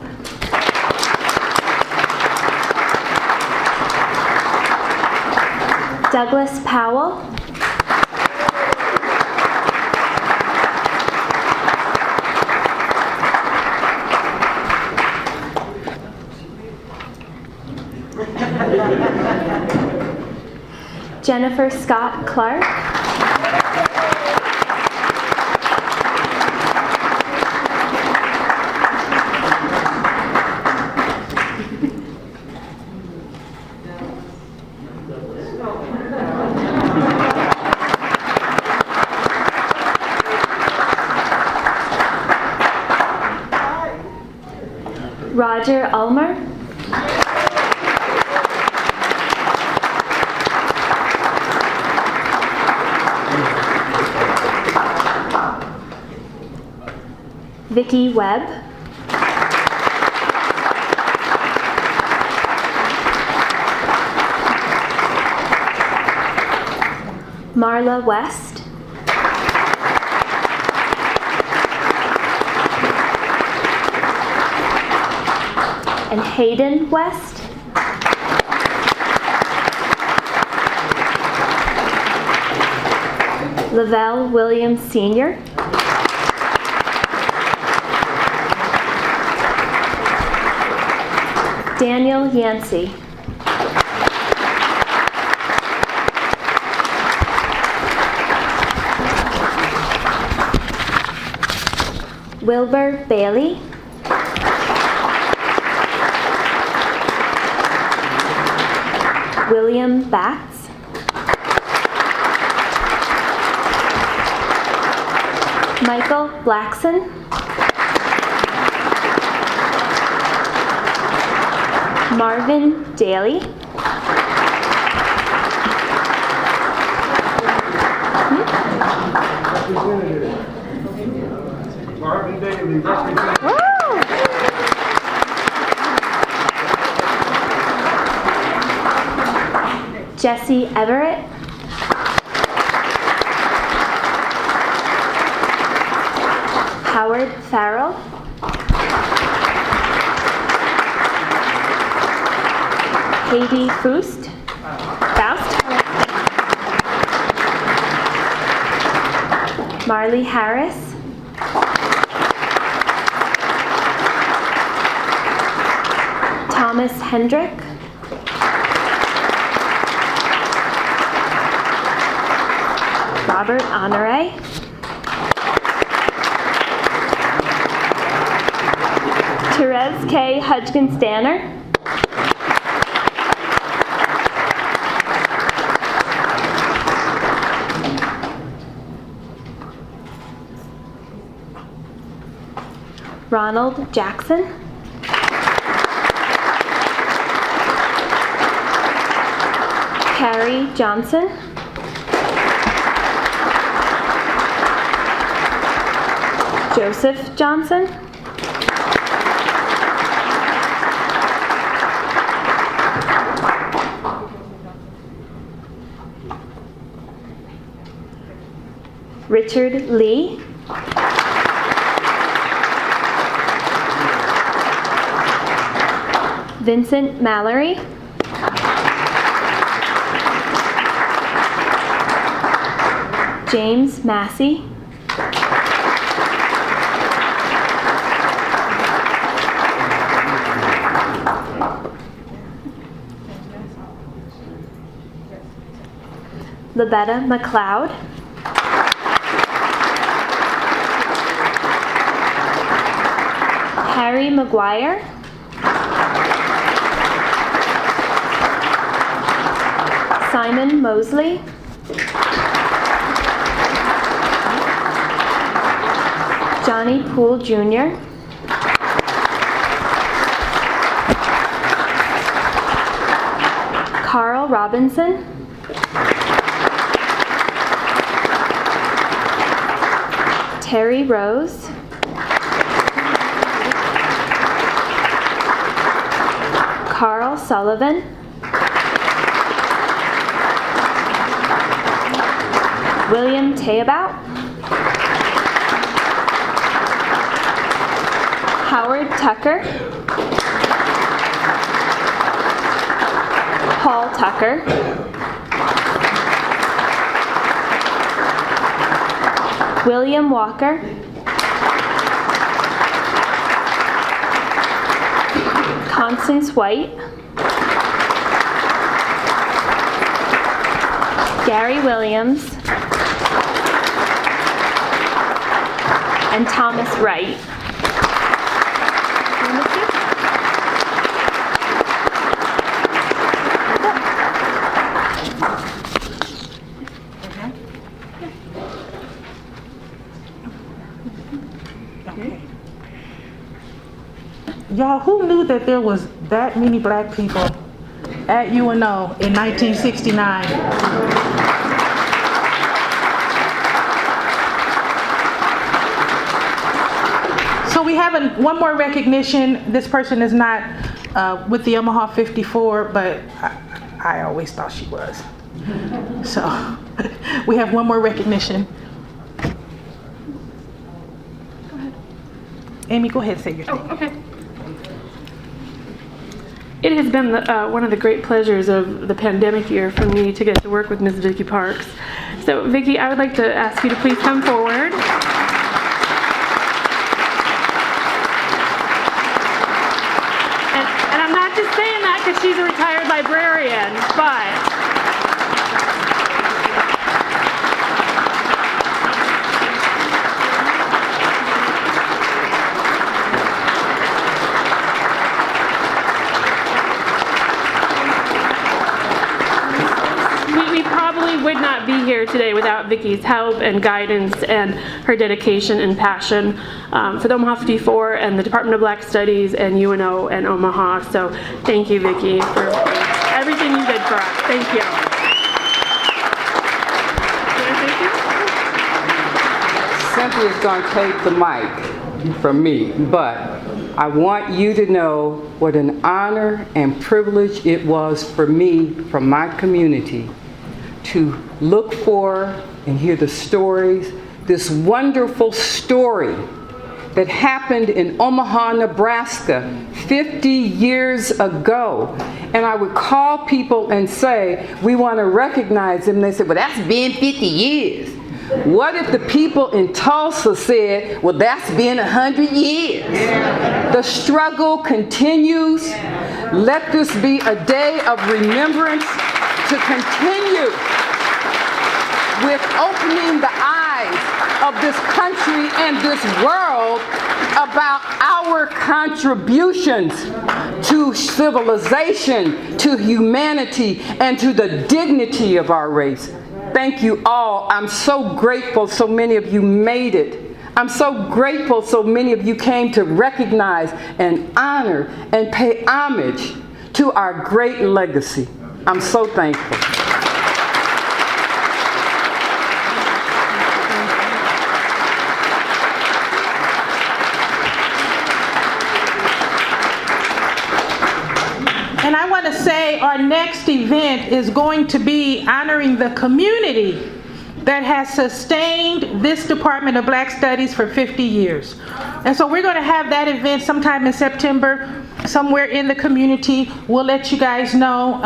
Douglas Powell. Jennifer Scott Clark. Roger Ulmer. Vicki Webb. Marla West. And Hayden West. Lavelle Williams Sr. Daniel Yancey. Wilbur Bailey. William Batts. Michael Blackson. Marvin Daly. Marvin Daly, Jesse Everett. Howard Farrell. Katie Faust. Marley Harris. Thomas Hendrick. Robert Honore. Therese K. Hudgens-Danner. Ronald Jackson. Carrie Johnson. Joseph Johnson. Richard Lee. Vincent Mallory. James Massey. Labetta McLeod. Harry McGuire. Simon Mosley. Johnny Poole Jr. Carl Robinson. Terry Rose. Carl Sullivan. William Tayabout. Howard Tucker. Paul Tucker. William Walker, Constance White, Gary Williams, and Thomas Wright. Y'all, who knew that there was that many black people at UNO in 1969? So we have one more recognition. This person is not with the Omaha 54, but I always thought she was. So we have one more recognition. Go ahead. Amy, go ahead and say your thing. Oh, okay. It has been one of the great pleasures of the pandemic year for me to get to work with Ms. Vicki Parks. So, Vicki, I would like to ask you to please come forward. And I'm not just saying that because she's a retired librarian, but would not be here today without Vicki's help and guidance and her dedication and passion for the Omaha 54 and the Department of Black Studies and UNO and Omaha. So thank you, Vicki, for everything you did for us. Thank you. Cynthia's going to take the mic from me, but I want you to know what an honor and privilege it was for me, from my community, to look for and hear the stories, this wonderful story that happened in Omaha, Nebraska 50 years ago. And I would call people and say, we want to recognize them. And they said, well, that's been 50 years. What if the people in Tulsa said, well, that's been 100 years? The struggle continues. Let this be a day of remembrance to continue with opening the eyes of this country and this world about our contributions to civilization, to humanity, and to the dignity of our race. Thank you all. I'm so grateful so many of you made it. I'm so grateful so many of you came to recognize and honor and pay homage to our great legacy. I'm so thankful. And I want to say our next event is going to be honoring the community that has sustained this Department of Black Studies for 50 years. And so we're going to have that event sometime in September, somewhere in the community. We'll let you guys know.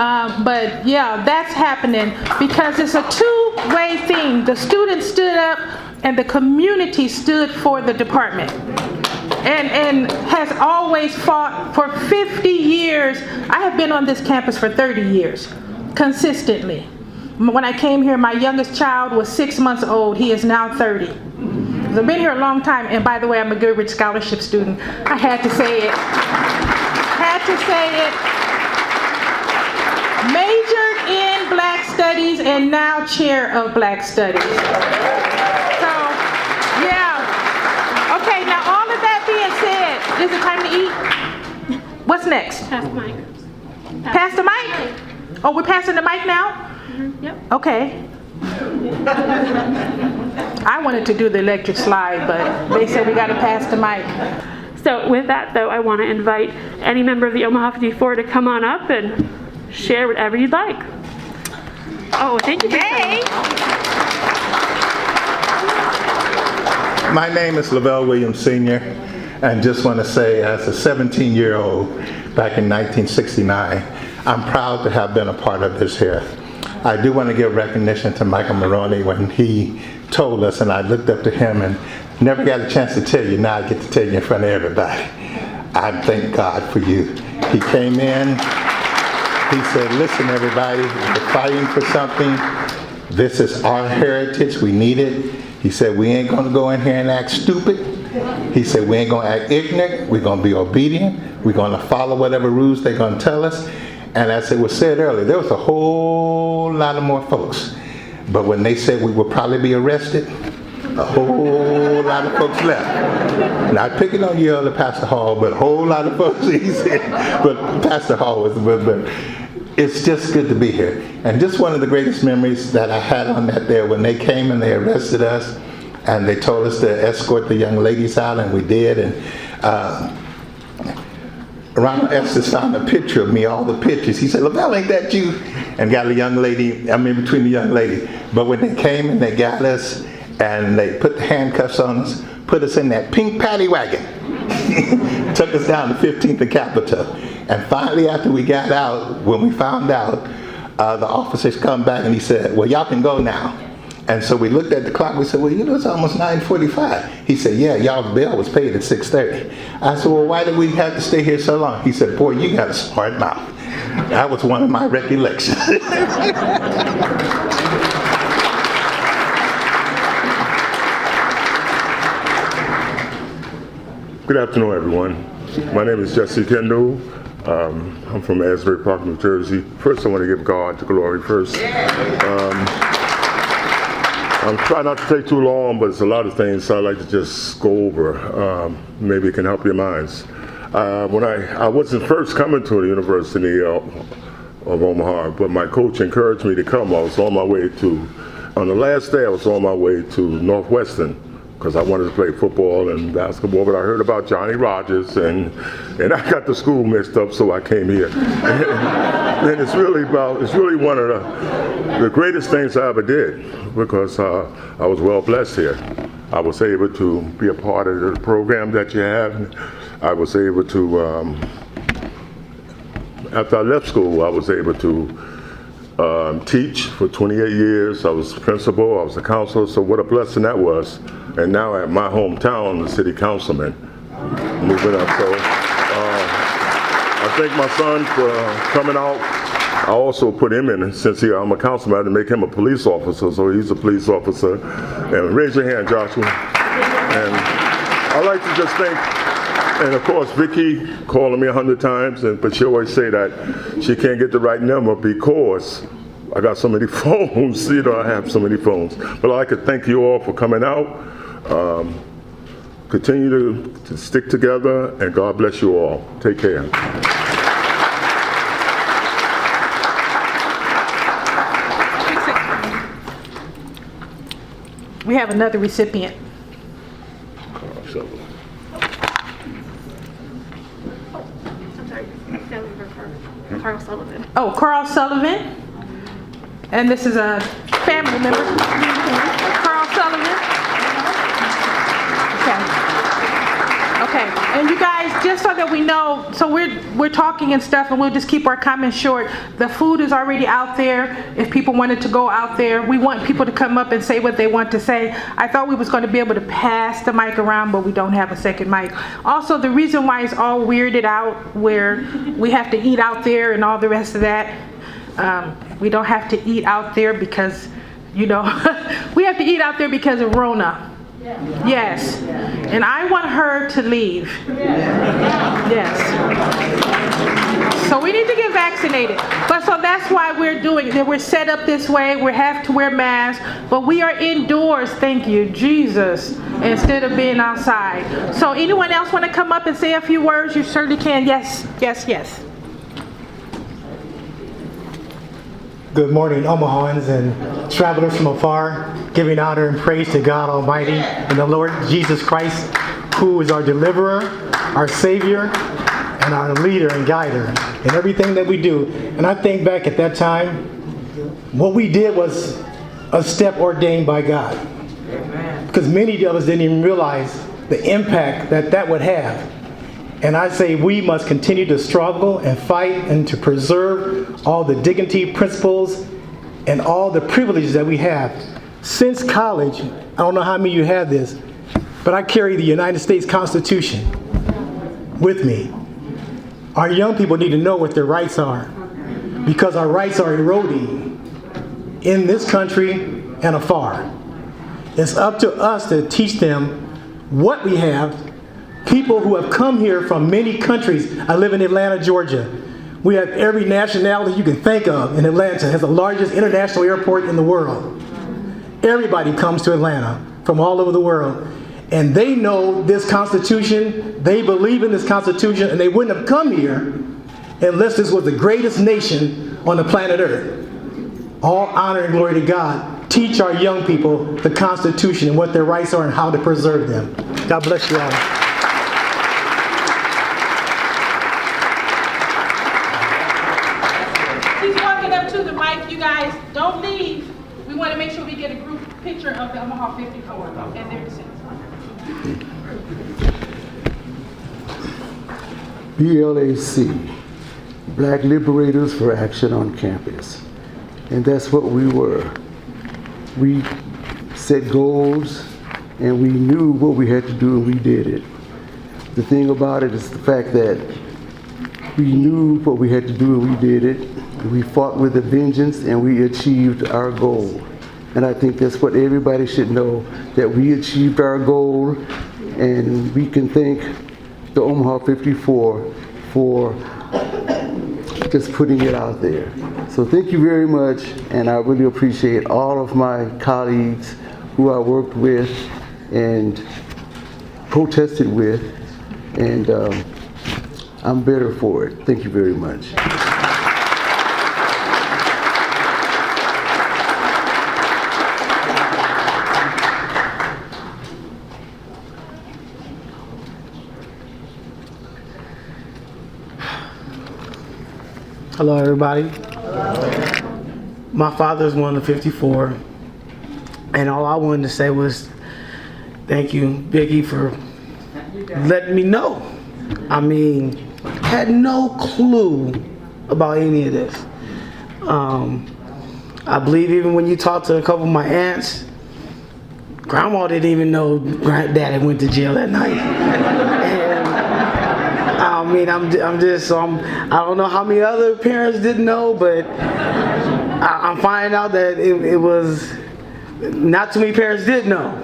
But yeah, that's happening because it's a two-way thing. The students stood up and the community stood for the department. And has always fought for 50 years. I have been on this campus for 30 years, consistently. When I came here, my youngest child was 6 months old. He is now 30. I've been here a long time, and by the way, I'm a Goodrich Scholarship student. I had to say it. Had to say it. Majored in Black Studies and now chair of Black Studies. So, yeah. Okay, now all of that being said, is it time to eat? What's next? Pass the mic. Pass the mic? Oh, we're passing the mic now? Yep. Okay. I wanted to do the electric slide, but they said we got to pass the mic. So with that, though, I want to invite any member of the Omaha 54 to come on up and share whatever you'd like. Oh, thank you. Hey. My name is Lavelle Williams, Sr., and just want to say, as a 17-year-old back in 1969, I'm proud to have been a part of this here. I do want to give recognition to Michael Maroney when he told us, and I looked up to him and never got a chance to tell you. Now I get to tell you in front of everybody. I thank God for you. He came in, he said, listen everybody, we're fighting for something. This is our heritage, we need it. He said, we ain't gonna go in here and act stupid. He said, we ain't gonna act ignorant, we're gonna be obedient, we're gonna follow whatever rules they're gonna tell us. And as it was said earlier, there was a whole lot of more folks. But when they said we would probably be arrested, a whole lot of folks left. Not picking on you, Elder Pastor Hall, but a whole lot of folks, he said. But Pastor Hall was, but it's just good to be here. And just one of the greatest memories that I had on that day when they came and they arrested us and they told us to escort the young ladies out, and we did. And Ronald Estes found a picture of me, all the pictures. He said, Lavelle, ain't that you? And got a young lady, I'm in between the young lady. But when they came and they got us and they put the handcuffs on us, put us in that pink paddy wagon, took us down to 15th and Capitol. And finally, after we got out, when we found out, the officers come back and he said, well, y'all can go now. And so we looked at the clock, we said, well, you know, it's almost 9:45. He said, yeah, y'all's bill was paid at 6:30. I said, well, why did we have to stay here so long? He said, boy, you got a smart mouth. That was one of my recollections. Good afternoon, everyone. My name is Jesse Kendall. I'm from Asbury Park, New Jersey. First, I want to give God the glory first. I'm trying not to take too long, but it's a lot of things I'd like to just go over. Maybe it can help your minds. When I wasn't first coming to the University of Omaha, but my coach encouraged me to come. I was on my way on the last day I was on my way to Northwestern because I wanted to play football and basketball, but I heard about Johnny Rogers and I got the school mixed up, so I came here. And it's really one of the greatest things I ever did because I was well blessed here. I was able to be a part of the program that you have. I was able to, after I left school, I was able to teach for 28 years. I was principal, I was a counselor, so what a blessing that was. And now at my hometown, the city councilman, moving up. So I thank my son for coming out. I also put him in, since I'm a councilman, I had to make him a police officer, so he's a police officer. And raise your hand, Joshua. And I'd like to just thank, and of course, Vicki calling me 100 times, but she always say that she can't get the right number because I got so many phones, I have so many phones. But I'd like to thank you all for coming out. Continue to stick together, and God bless you all. Take care. We have another recipient. I'm sorry, Carl Sullivan. Oh, Carl Sullivan. And this is a family member. Carl Sullivan. Okay, and you guys, just so that we know, so we're talking and stuff, and we'll just keep our comments short. The food is already out there. If people wanted to go out there, we want people to come up and say what they want to say. I thought we was going to be able to pass the mic around, but we don't have a second mic. Also, the reason why it's all weirded out, where we have to eat out there and all the rest of that, we don't have to eat out there because, we have to eat out there because of Rona. Yes. And I want her to leave. Yes. So we need to get vaccinated. But so that's why we're doing it. We're set up this way. We have to wear masks. But we are indoors, thank you, Jesus, instead of being outside. So anyone else want to come up and say a few words? You certainly can. Yes, yes, yes. Good morning, Omahans and travelers from afar, giving honor and praise to God Almighty and the Lord Jesus Christ, who is our deliverer, our Savior, and our leader and guider in everything that we do. And I think back at that time, what we did was a step ordained by God. Because many of us didn't even realize the impact that would have. And I say we must continue to struggle and fight and to preserve all the dignity, principles, and all the privileges that we have. Since college, I don't know how many of you have this, but I carry the United States Constitution with me. Our young people need to know what their rights are, because our rights are eroding in this country and afar. It's up to us to teach them what we have. People who have come here from many countries. I live in Atlanta, Georgia. We have every nationality you can think of in Atlanta. It has the largest international airport in the world. Everybody comes to Atlanta from all over the world. And they know this Constitution, they believe in this Constitution, and they wouldn't have come here unless this was the greatest nation on the planet Earth. All honor and glory to God. Teach our young people the Constitution and what their rights are and how to preserve them. God bless you all. He's walking up to the mic. You guys, don't leave. We want to make sure we get a group picture of the Omaha 54 and their descendants. BLAC, Black Liberators for Action on Campus. And that's what we were. We set goals and we knew what we had to do and we did it. The thing about it is the fact that we knew what we had to do and we did it. We fought with a vengeance and we achieved our goal. And I think that's what everybody should know, that we achieved our goal, and we can thank the Omaha 54 for just putting it out there. So thank you very much, and I really appreciate all of my colleagues who I worked with and protested with, and I'm better for it. Thank you very much. Hello, everybody. My father's one of 54, and all I wanted to say was thank you, Vicki, for letting me know. I mean, had no clue about any of this. I believe even when you talk to a couple of my aunts, Grandma didn't even know Granddaddy went to jail that night. And I mean, I don't know how many other parents didn't know, but I'm finding out that it was not too many parents did know.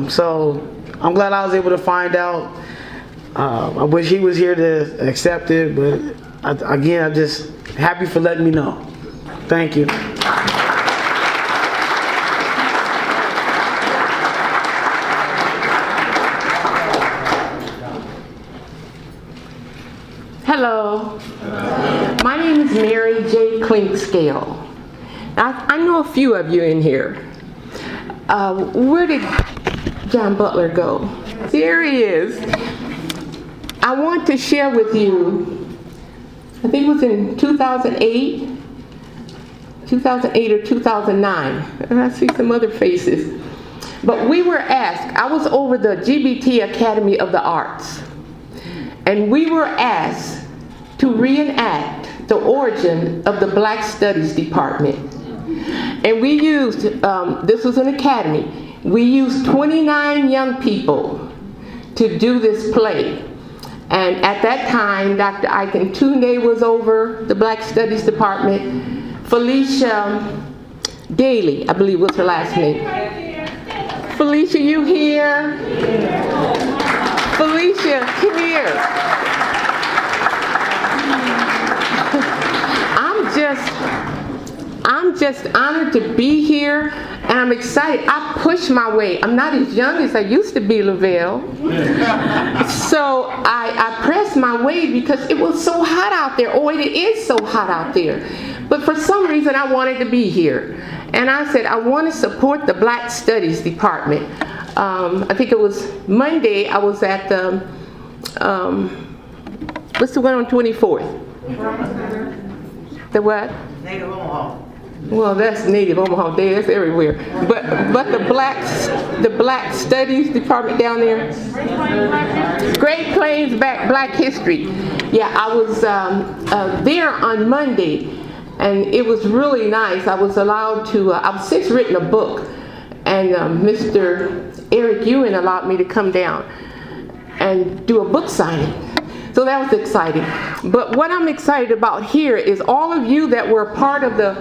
So I'm glad I was able to find out. I wish he was here to accept it, but I'm just happy for letting me know. Thank you. Hello. My name is Mary J. Clinkscale. I know a few of you in here. Where did John Butler go? There he is. I want to share with you, I think it was in 2008 or 2009, and I see some other faces. But we were asked, I was over the GBT Academy of the Arts, and we were asked to reenact the origin of the Black Studies Department. And we used, this was an academy, we used 29 young people to do this play. And at that time, Dr. Aiken Tunde was over the Black Studies Department. Felicia Daly, I believe was her last name. Felicia, you here? Felicia, come here. I'm just honored to be here, and I'm excited. I pushed my way. I'm not as young as I used to be, Lavelle. So I pressed my way because it was so hot out there. Oh, it is so hot out there. But for some reason, I wanted to be here. And I said, I want to support the Black Studies Department. I think it was Monday, I was at the, what's the one on 24th? The what? Native Omaha. Well, that's Native Omaha Day, that's everywhere. But the Black Studies Department down there? Great Plains Black History. Yeah, I was there on Monday. And it was really nice. I was allowed to, I've since written a book, and Mr. Eric Ewan allowed me to come down and do a book signing. So that was exciting. But what I'm excited about here is all of you that were part of the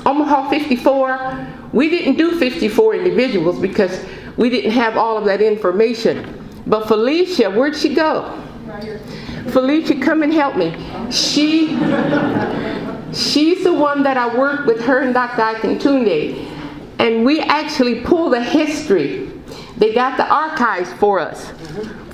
Omaha 54. We didn't do 54 individuals because we didn't have all of that information. But Felicia, where'd she go? Right here. Felicia, come and help me. She's the one that I worked with, her and Dr. Akintunde. And we actually pulled the history. They got the archives for us.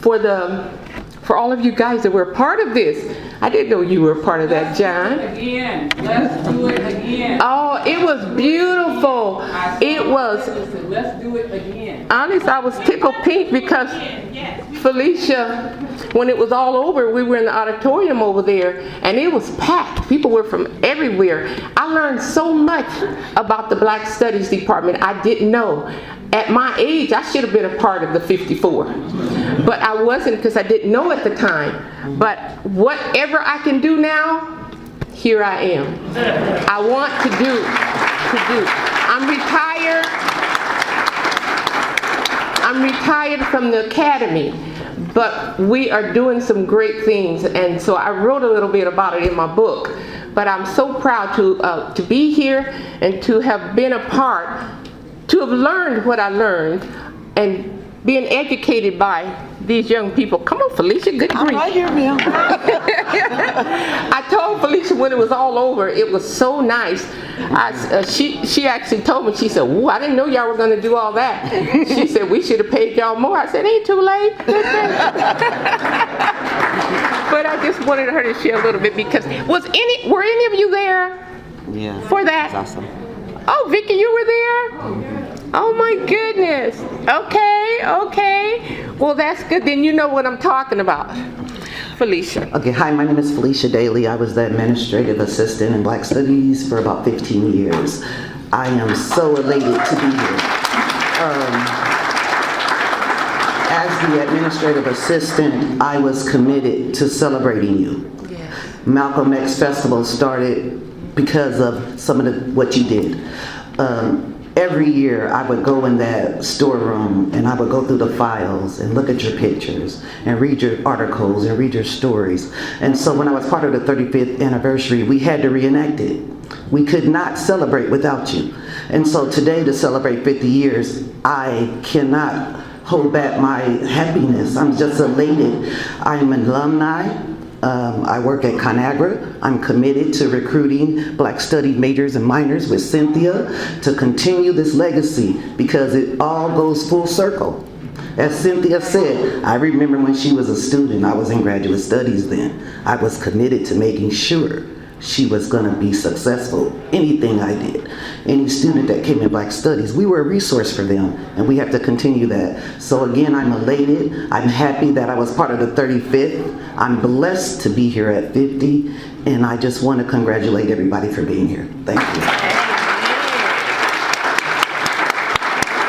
For all of you guys that were part of this. I didn't know you were part of that, John. Again, let's do it again. Oh, it was beautiful. It was. Let's do it again. Honest, I was tickled pink because Felicia, when it was all over, we were in the auditorium over there, and it was packed. People were from everywhere. I learned so much about the Black Studies Department I didn't know. At my age, I should have been a part of the 54. But I wasn't because I didn't know at the time. But whatever I can do now, here I am. I want to do. I'm retired from the academy, but we are doing some great things. And so I wrote a little bit about it in my book. But I'm so proud to be here and to have been a part, to have learned what I learned, and being educated by these young people. Come on, Felicia, good grief. I'm right here, ma'am. I told Felicia when it was all over, it was so nice. She actually told me, she said, "Ooh, I didn't know y'all were going to do all that." She said, "We should have paid y'all more." I said, "Ain't too late." But I just wanted her to share a little bit because were any of you there? Yeah. For that? That's awesome. Oh, Vicki, you were there? Oh my goodness. Okay. Well, that's good. Then you know what I'm talking about. Felicia. Okay, hi, my name is Felicia Daly. I was the administrative assistant in Black Studies for about 15 years. I am so elated to be here. As the administrative assistant, I was committed to celebrating you. Yes. Malcolm X Festival started because of some of what you did. Every year I would go in that storeroom and I would go through the files and look at your pictures and read your articles and read your stories. And so when I was part of the 35th anniversary, we had to reenact it. We could not celebrate without you. And so today, to celebrate 50 years, I cannot hold back my happiness. I'm just elated. I'm an alumni. I work at ConAgra. I'm committed to recruiting Black Study majors and minors with Cynthia to continue this legacy because it all goes full circle. As Cynthia said, I remember when she was a student, I was in graduate studies then. I was committed to making sure she was going to be successful. Anything I did, any student that came in Black Studies, we were a resource for them, and we have to continue that. So again, I'm elated. I'm happy that I was part of the 35th. I'm blessed to be here at 50, and I just want to congratulate everybody for being here. Thank you.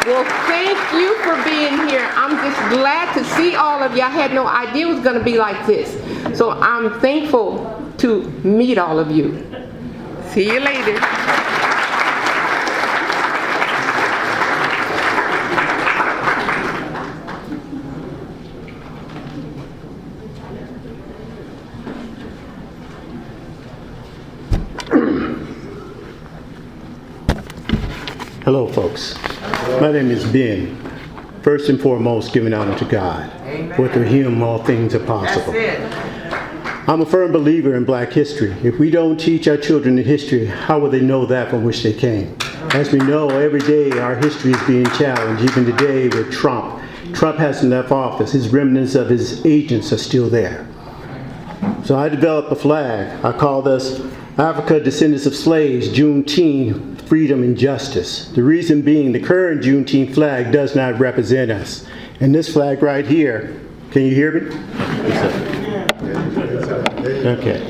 Well, thank you for being here. I'm just glad to see all of you. I had no idea it was going to be like this. So I'm thankful to meet all of you. See you later. Hello, folks. My name is Ben. First and foremost, giving honor to God. Amen. For through Him all things are possible. That's it. I'm a firm believer in Black history. If we don't teach our children the history, how will they know that from which they came? As we know, every day our history is being challenged, even today with Trump. Trump hasn't left office. His remnants of his agents are still there. So I developed a flag. I call this Africa Descendants of Slaves, Juneteenth, Freedom and Justice. The reason being the current Juneteenth flag does not represent us. And this flag right here, can you hear me? Okay.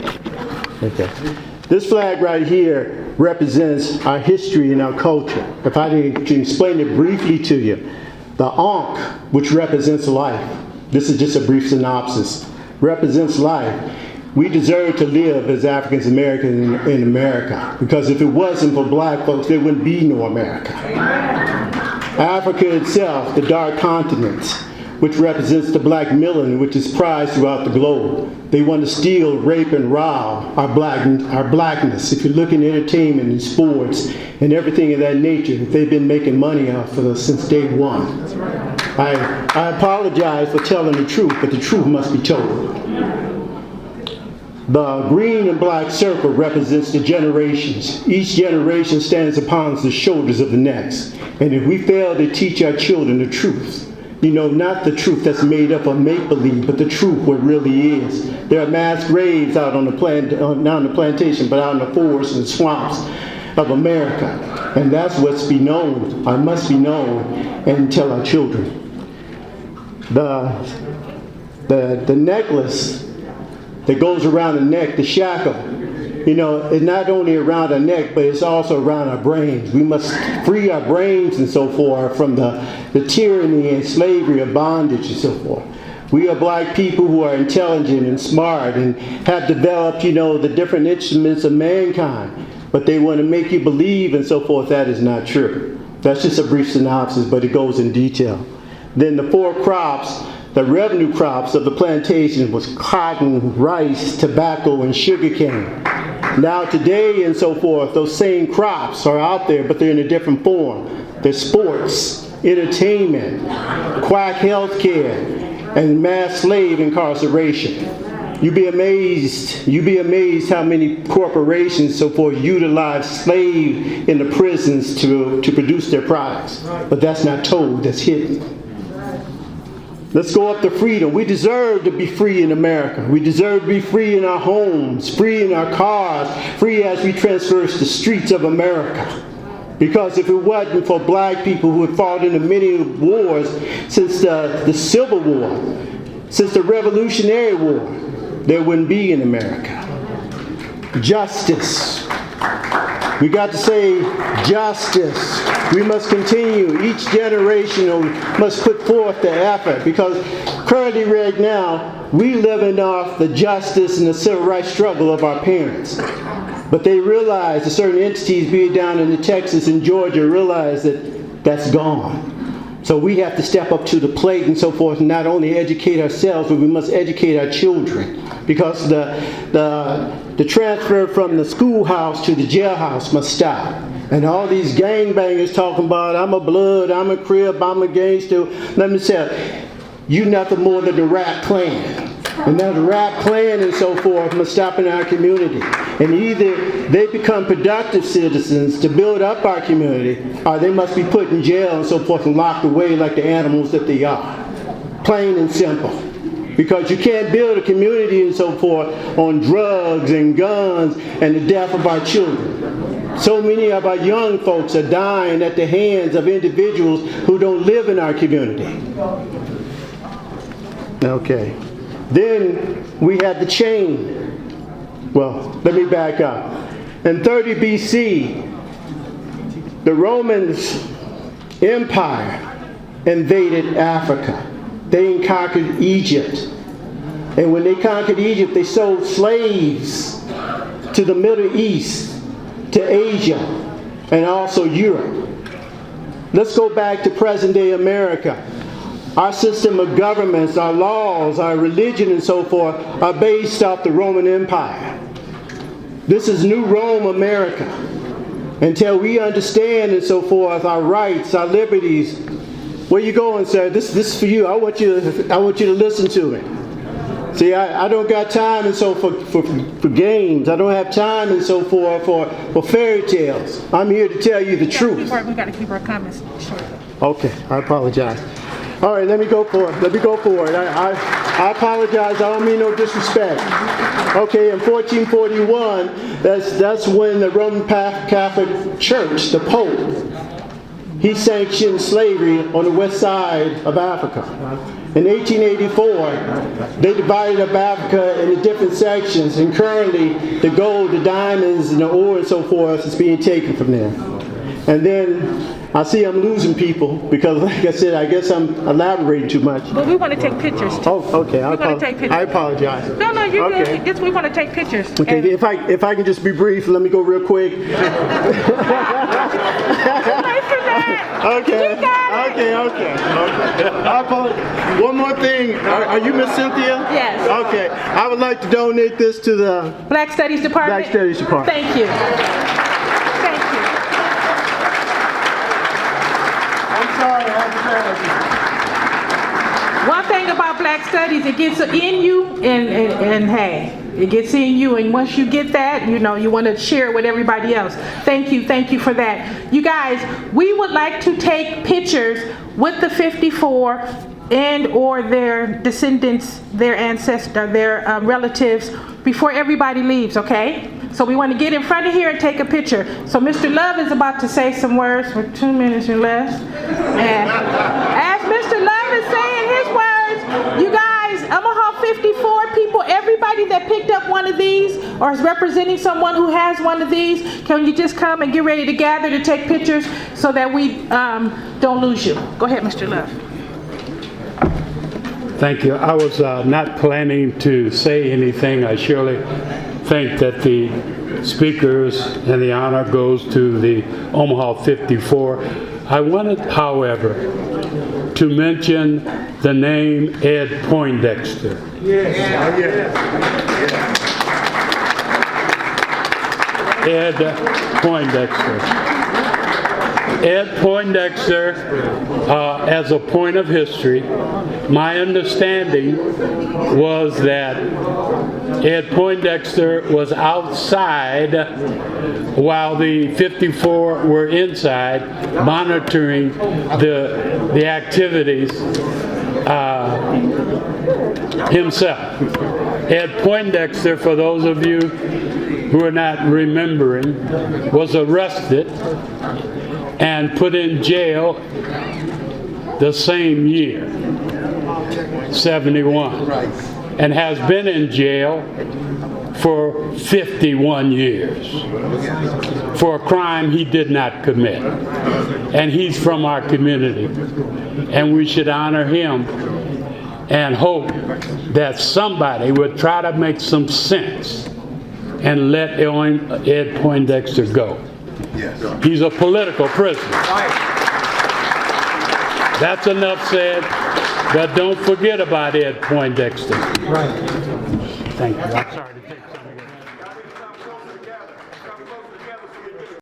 This flag right here represents our history and our culture. If I can explain it briefly to you, the Ankh, which represents life, this is just a brief synopsis, represents life. we deserve to live as African Americans in America, because if it wasn't for black folks, there wouldn't be no America. Africa itself, the dark continent, which represents the black melanin, which is prized throughout the globe. They want to steal, rape, and rob our blackness. If you look in entertainment and sports and everything of that nature, they've been making money off of us since day one. I apologize for telling the truth, but the truth must be told. The green and black circle represents the generations. Each generation stands upon the shoulders of the next. And if we fail to teach our children the truth, not the truth that's made up of make-believe, but the truth what really is. There are mass graves out on the not on the plantation, but out in the forests and swamps of America. And that's what's be known, or must be known, and tell our children. The necklace that goes around the neck, the shackle, it's not only around our neck, but it's also around our brains. We must free our brains and so forth from the tyranny and slavery of bondage and so forth. We are black people who are intelligent and smart and have developed, the different instruments of mankind. But they want to make you believe and so forth. That is not true. That's just a brief synopsis, but it goes in detail. Then the 4 crops, the revenue crops of the plantation was cotton, rice, tobacco, and sugarcane. Now today and so forth, those same crops are out there, but they're in a different form. They're sports, entertainment, quack healthcare, and mass slave incarceration. You'd be amazed how many corporations so forth utilize slaves in the prisons to produce their products. But that's not told, that's hidden. Let's go up to freedom. We deserve to be free in America. We deserve to be free in our homes, free in our cars, free as we traverse the streets of America. Because if it wasn't for black people who have fought in the many wars since the Civil War, since the Revolutionary War, there wouldn't be in America. Justice. We got to say justice. We must continue. Each generation must put forth the effort, because currently right now, we living off the justice and the civil rights struggle of our parents. But they realize, the certain entities, be it down in Texas and Georgia, realize that that's gone. So we have to step up to the plate and so forth, and not only educate ourselves, but we must educate our children. Because the transfer from the schoolhouse to the jailhouse must stop. And all these gangbangers talking about, I'm a blood, I'm a crib, I'm a gangster. Let me say, you nothing more than the rap clan. And now the rap clan and so forth must stop in our community. And either they become productive citizens to build up our community, or they must be put in jail and so forth and locked away like the animals that they are. Plain and simple. Because you can't build a community and so forth on drugs and guns and the death of our children. So many of our young folks are dying at the hands of individuals who don't live in our community. Okay. Then we had the chain. Well, let me back up. In 30 BC, the Romans Empire invaded Africa. They conquered Egypt. And when they conquered Egypt, they sold slaves to the Middle East, to Asia, and also Europe. Let's go back to present-day America. Our system of governments, our laws, our religion, and so forth are based off the Roman Empire. This is New Rome America. Until we understand and so forth our rights, our liberties. Where you going, sir? This is for you. I want you to listen to me. See, I don't got time and so for games. I don't have time and so forth for fairy tales. I'm here to tell you the truth. We got to keep our comments short. Okay, I apologize. All right, let me go for it. I apologize. I don't mean no disrespect. Okay, in 1441, that's when the Roman Catholic Church, the Pope, he sanctioned slavery on the west side of Africa. In 1884, they divided up Africa into different sections, and currently the gold, the diamonds, and the ore and so forth is being taken from there. And then I see I'm losing people because, like I said, I guess I'm elaborating too much. But we want to take pictures too. Oh, okay. We want to take pictures. I apologize. No, you're Okay. good. Just we want to take pictures. Okay, if I can just be brief, let me go real quick. Wait for that. Okay. You got it. Okay. I apologize. One more thing. Are you Miss Cynthia? Yes. Okay. I would like to donate this to the Black Studies Department. Black Studies Department. Thank you. Thank you. I'm sorry, I have to One thing about Black Studies, it gets in you, and hey, it gets in you, and once you get that, you know, you want to share it with everybody else. Thank you for that. You guys, we would like to take pictures with the 54 and or their descendants, their ancestors, their relatives before everybody leaves, okay? So we want to get in front of here and take a picture. So Mr. Love is about to say some words for 2 minutes or less. And as Mr. Love is saying his words, you guys, Omaha 54 people, everybody that picked up one of these or is representing someone who has one of these, can you just come and get ready to gather to take pictures so that we don't lose you? Go ahead, Mr. Love. Thank you. I was not planning to say anything. I surely think that the speakers and the honor goes to the Omaha 54. I wanted, however, to mention the name Ed Poindexter. Ed Poindexter. Ed Poindexter, as a point of history, my understanding was that Ed Poindexter was outside while the 54 were inside monitoring the activities himself. Ed Poindexter, for those of you who are not remembering, was arrested and put in jail the same year, 71, and has been in jail for 51 years for a crime he did not commit. And he's from our community, and we should honor him and hope that somebody would try to make some sense and let Ed Poindexter go. He's a political prisoner. That's enough said, but don't forget about Ed Poindexter. Thank you. I'm sorry.